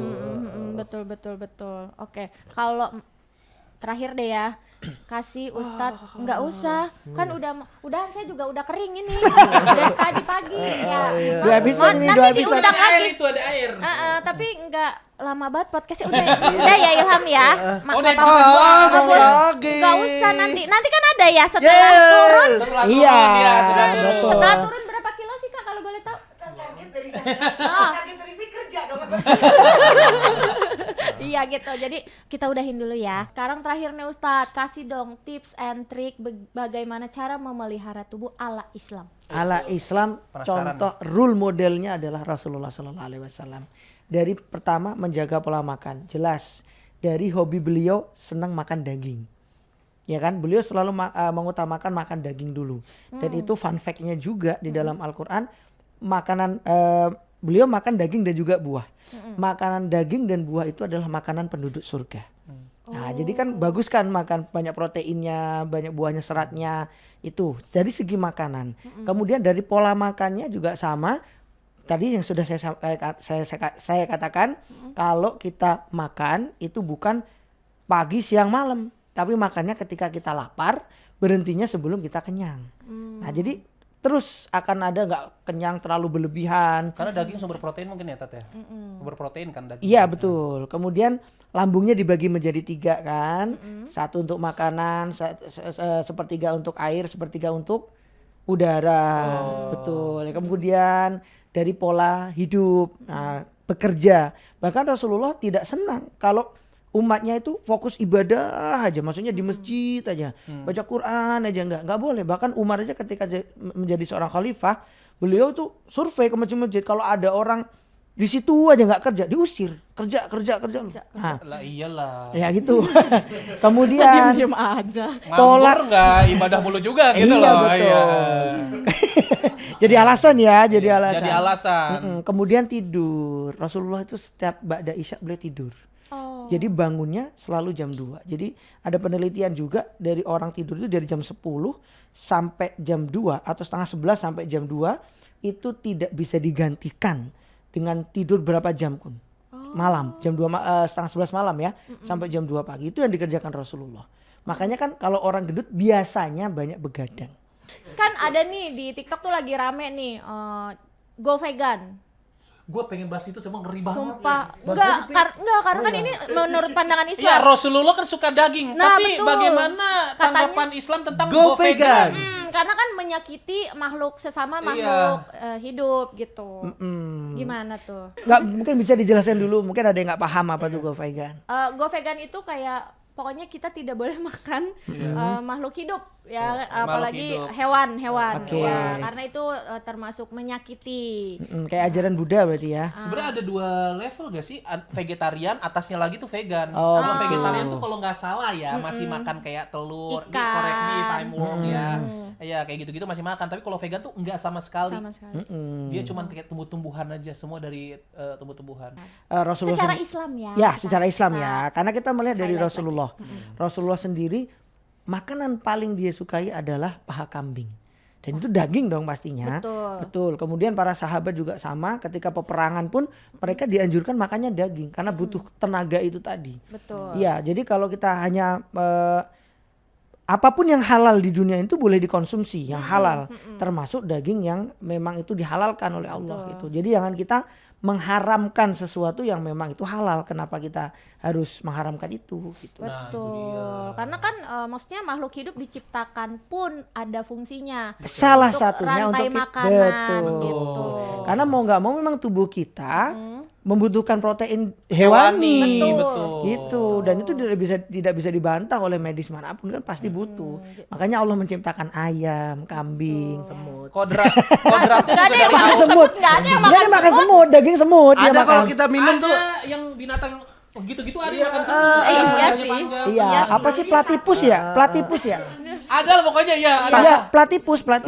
Betul. Oke, kalau terakhir deh ya, kasih Ustadz, nggak usah, kan udah saya juga udah kering ini, udah tadi pagi ya. Dua episode ini, Nanti dua episode. diundang Ada air lagi. itu, ada air. Tapi nggak lama banget podcastnya udah ya Ilham ya. Oh, Nggak udah apa-apa. mau lagi. Nggak usah nanti kan ada ya setelah turun. Setelah Iya, turun ya, sudah turun. betul. Setelah turun berapa kilo sih Kak kalau boleh tahu? Target dari sana. Target dari sini kerja dong. Iya gitu. Jadi kita udahin dulu ya. Sekarang terakhir nih Ustadz, kasih dong tips and trick bagaimana cara memelihara tubuh ala Islam. Ala Islam, Penasaran. contoh rule modelnya adalah Rasulullah Sallallahu Alaihi Wasallam. Dari pertama menjaga pola makan, jelas. Dari hobi beliau senang makan daging, ya kan? Beliau selalu mengutamakan makan daging dulu. Dan itu fun fact-nya juga di dalam Al-Quran, makanan beliau makan daging dan juga buah. Makanan daging dan buah itu adalah makanan penduduk surga. Nah, jadi kan bagus kan makan banyak proteinnya, banyak buahnya, seratnya itu. Dari segi makanan. Kemudian dari pola makannya juga sama. Tadi yang sudah saya katakan, kalau kita makan itu bukan pagi, siang, malam, tapi makannya ketika kita lapar, berhentinya sebelum kita kenyang. Nah, jadi terus akan ada nggak kenyang terlalu berlebihan. Karena daging sumber protein mungkin ya Tat ya. Sumber protein kan daging. Iya betul. Kemudian lambungnya dibagi menjadi 3 kan. Satu untuk makanan, sepertiga untuk air, sepertiga untuk udara. Betul. Kemudian dari pola hidup, bekerja. Bahkan Rasulullah tidak senang kalau umatnya itu fokus ibadah aja, maksudnya di masjid aja, baca Quran aja, enggak boleh. Bahkan Umar aja ketika menjadi seorang khalifah, beliau tuh survei ke masjid-masjid, kalau ada orang di situ aja nggak kerja, diusir, kerja. Nah, Lah iyalah. ya gitu. Kemudian Diam aja. pola- Nganggur nggak ibadah mulu juga gitu Iya, loh. betul. Jadi alasan ya, jadi alasan. Jadi alasan. Kemudian tidur. Rasulullah itu setiap ba'da isya beliau tidur. Jadi bangunnya selalu jam 2. Jadi ada penelitian juga dari orang tidur itu dari jam 10 sampai jam 2 atau setengah 11 sampai jam 2 itu tidak bisa digantikan dengan tidur berapa jam pun. Malam, jam 2 setengah 11 malam ya, sampai jam 2 pagi. Itu yang dikerjakan Rasulullah. Makanya kan kalau orang gendut biasanya banyak begadang. Kan ada nih di TikTok tuh lagi rame nih, go vegan. Gue pengen bahas itu cuma ngeri banget. Sumpah, enggak karena kan ini menurut pandangan Iya, Islam. Rasulullah kan suka daging, Nah, tapi betul. bagaimana Katanya- tanggapan Islam tentang Go vegan. Karena kan menyakiti makhluk sesama makhluk hidup gitu. Gimana tuh? Nggak, mungkin bisa dijelaskan dulu, mungkin ada yang nggak paham apa tuh go vegan. Go vegan itu kayak pokoknya kita tidak boleh makan makhluk hidup ya, apalagi hidup. hewan Oke. ya, karena itu termasuk menyakiti. Kayak ajaran Buddha berarti ya. Sebenarnya ada 2 level gak sih? Vegetarian, atasnya lagi tuh vegan. Oh, Kalau betul. vegetarian tuh kalau nggak salah ya masih makan kayak telur, Ikan. correct me if I'm wrong ya. Ya kayak gitu-gitu masih makan. Tapi kalau vegan tuh nggak sama sekali. Sama sekali. Dia cuma kayak tumbuh-tumbuhan aja, semua dari tumbuh-tumbuhan. Rasulullah Secara sendiri- Islam ya. Ya, secara Islam ya. Karena kita melihat dari highlight Rasulullah. Rasulullah sendiri makanan paling dia sukai adalah paha kambing. Dan itu daging dong pastinya. Betul. Kemudian para sahabat juga sama, ketika peperangan pun mereka dianjurkan makannya daging karena butuh tenaga itu tadi. Betul. Iya, jadi kalau kita hanya apapun yang halal di dunia itu boleh dikonsumsi, yang halal, termasuk daging yang memang itu dihalalkan oleh Allah itu. Jadi jangan kita mengharamkan sesuatu yang memang itu halal. Kenapa kita harus mengharamkan itu gitu. Betul. Karena kan maksudnya makhluk hidup diciptakan pun ada fungsinya. Salah Untuk satunya rantai untuk makanan betul. gitu. Karena mau nggak mau memang tubuh kita membutuhkan protein hewani. Betul. Gitu. Dan itu tidak bisa dibantah oleh medis manapun, kan pasti butuh. Makanya Allah menciptakan ayam, kambing, semut. Kodratnya juga Nggak ada yang dari makan Allah. semut, nggak ada yang Dia makan makan semut, daging semut dia Ada makan. kalau kita minum tuh Ada yang binatang gitu-gitu ada yang makan semut. iya Badannya sih. panjang. Iya, apa sih platipus ya? Platipus ya? Ada lah pokoknya ya. Ada. Iya, platipus. Tat,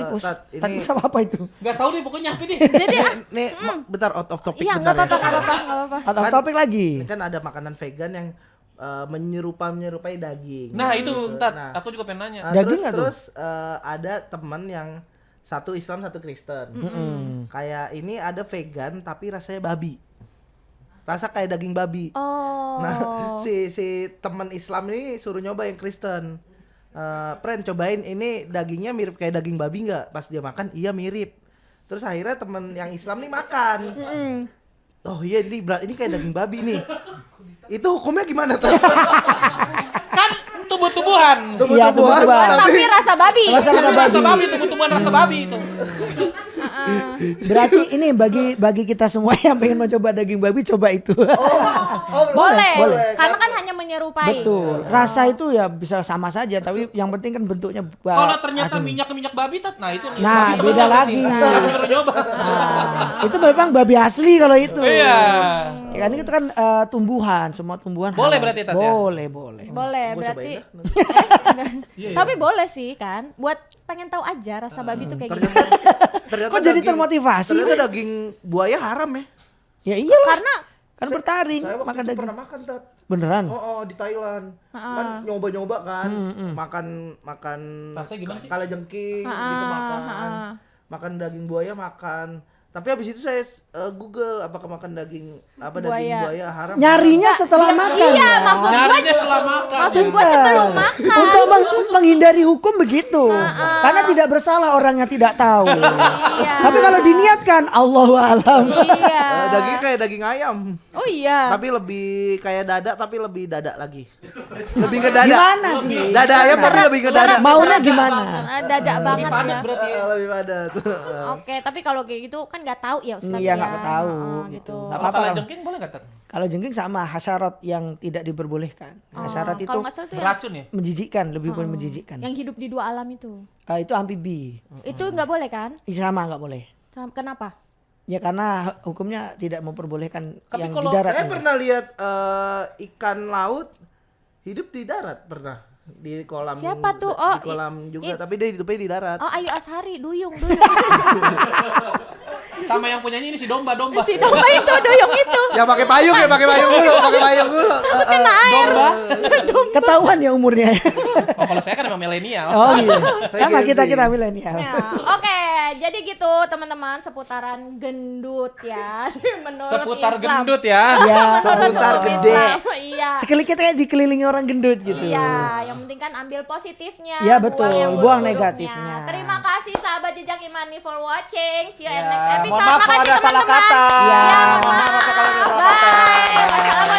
ini- Platipus apa itu? Gak tahu deh pokoknya apa nih. Jadi nih bentar out of topic iya bentar nggak ya. apa-apa. Out of topic lagi. Ini kan ada makanan vegan yang menyerupai daging. Nah itu Gitu. Tat, Nah, aku juga pengen nanya. Nah, Daging terus nggak tuh? ada teman yang Satu Islam, satu Kristen. Kayak ini ada vegan tapi rasanya babi. Rasa kayak daging babi. Oh. Nah, si teman Islam ini suruh nyoba yang Kristen. Friend, cobain ini dagingnya mirip kayak daging babi nggak? Pas dia makan, iya mirip. Terus akhirnya teman yang Islam nih makan. Oh iya, ini kayak daging babi nih. Itu hukumnya gimana tuh? Kan tumbuh-tumbuhan. Iya, tumbuh-tumbuhan. Tapi rasa babi. Rasa babi, tumbuh-tumbuhan rasa babi itu. Berarti ini bagi kita semua yang pengen mencoba daging babi, coba itu. Boleh. boleh. Karena kan hanya menyerupai. Betul. Rasa itu ya bisa sama saja, tapi yang penting kan bentuknya. Kalau ternyata minyak babi nah itu nih. Nah, babi beda temen lagi. berarti. Siapa yang nyoba? Itu memang babi asli kalau itu. Iya. Ya kan itu kan tumbuhan, semua tumbuhan. Boleh halal. berarti, Tat, ya? Boleh. Boleh, Gua berarti. cobain Tapi boleh sih kan, buat pengen tahu aja rasa babi itu kayak gimana. Ternyata Kok jadi termotivasi? Ternyata daging buaya haram ya. Ya iyalah. Karena Kan bertaring Saya waktu makan itu daging. pernah makan, Tat. Beneran? Oh, di Thailand. Kan nyoba-nyoba kan. Makan Rasanya gimana sih? kalajengking gitu makan. Makan daging buaya makan. Tapi habis itu saya Google apakah makan daging buaya haram. Nyarinya setelah makan. iya, ya? maksud Nyarinya setelah makan. maksud gua sebelum makan. Untuk menghindari hukum begitu. Karena tidak bersalah orang yang tidak tahu. Iya. Tapi kalau diniatkan Allahu alam. Iya. Dagingnya kayak daging ayam. Oh iya. Tapi lebih kayak dada tapi lebih dada lagi. Lebih ke dada. Gimana sih? Dada ayam tapi lebih ke dada. Maunya gimana? Dada banget Padat ya. berarti. Lebih padat. Oke, tapi kalau kayak gitu kan nggak tahu ya Ustaz. Iya, ya. nggak tahu Gitu. gitu. Nggak Kalau apa-apa. kalajengking boleh nggak, Tat? Kalau jengking sama hasyarat yang tidak diperbolehkan. Hasyarat itu Kalau nggak salah tuh yang, Beracun ya? menjijikkan, lebih menjijikkan. yang hidup di dua alam itu. Itu amfibi. Itu nggak boleh kan? Sama nggak boleh. Kenapa? Ya karena hukumnya tidak memperbolehkan Tapi yang kalau di darat. Saya ini. pernah lihat ikan laut hidup di darat pernah di kolam. Siapa tuh? Oh, di kolam juga, tapi dia hidupnya di darat. Oh, Ayu Ashari, duyung. Sama yang punyanya ini si domba. Si domba itu, duyung itu. Ya pakai payung dulu, Domba. Ketahuan ya umurnya. Oh, kalau saya kan memang milenial. Oh iya. Saya Sama Gen Z. kita milenial. Ya, oke, jadi gitu teman-teman seputaran gendut ya. Menurut Seputar Islam. gendut ya. Ya. Seputar Menurut gede. Islam, Iya. Sekali kita kayak dikelilingi orang gendut gitu. Iya, yang penting kan ambil positifnya. Iya, betul. yang Buang buruk-buruknya. negatifnya. Terima kasih sahabat Jejak Imani for watching. See you in Ya, next episode. mohon maaf kalau Makasih ada salah teman-teman. kata. Ya, Ya, mohon maaf kalau ada salah kata. Bye. Wassalamualaikum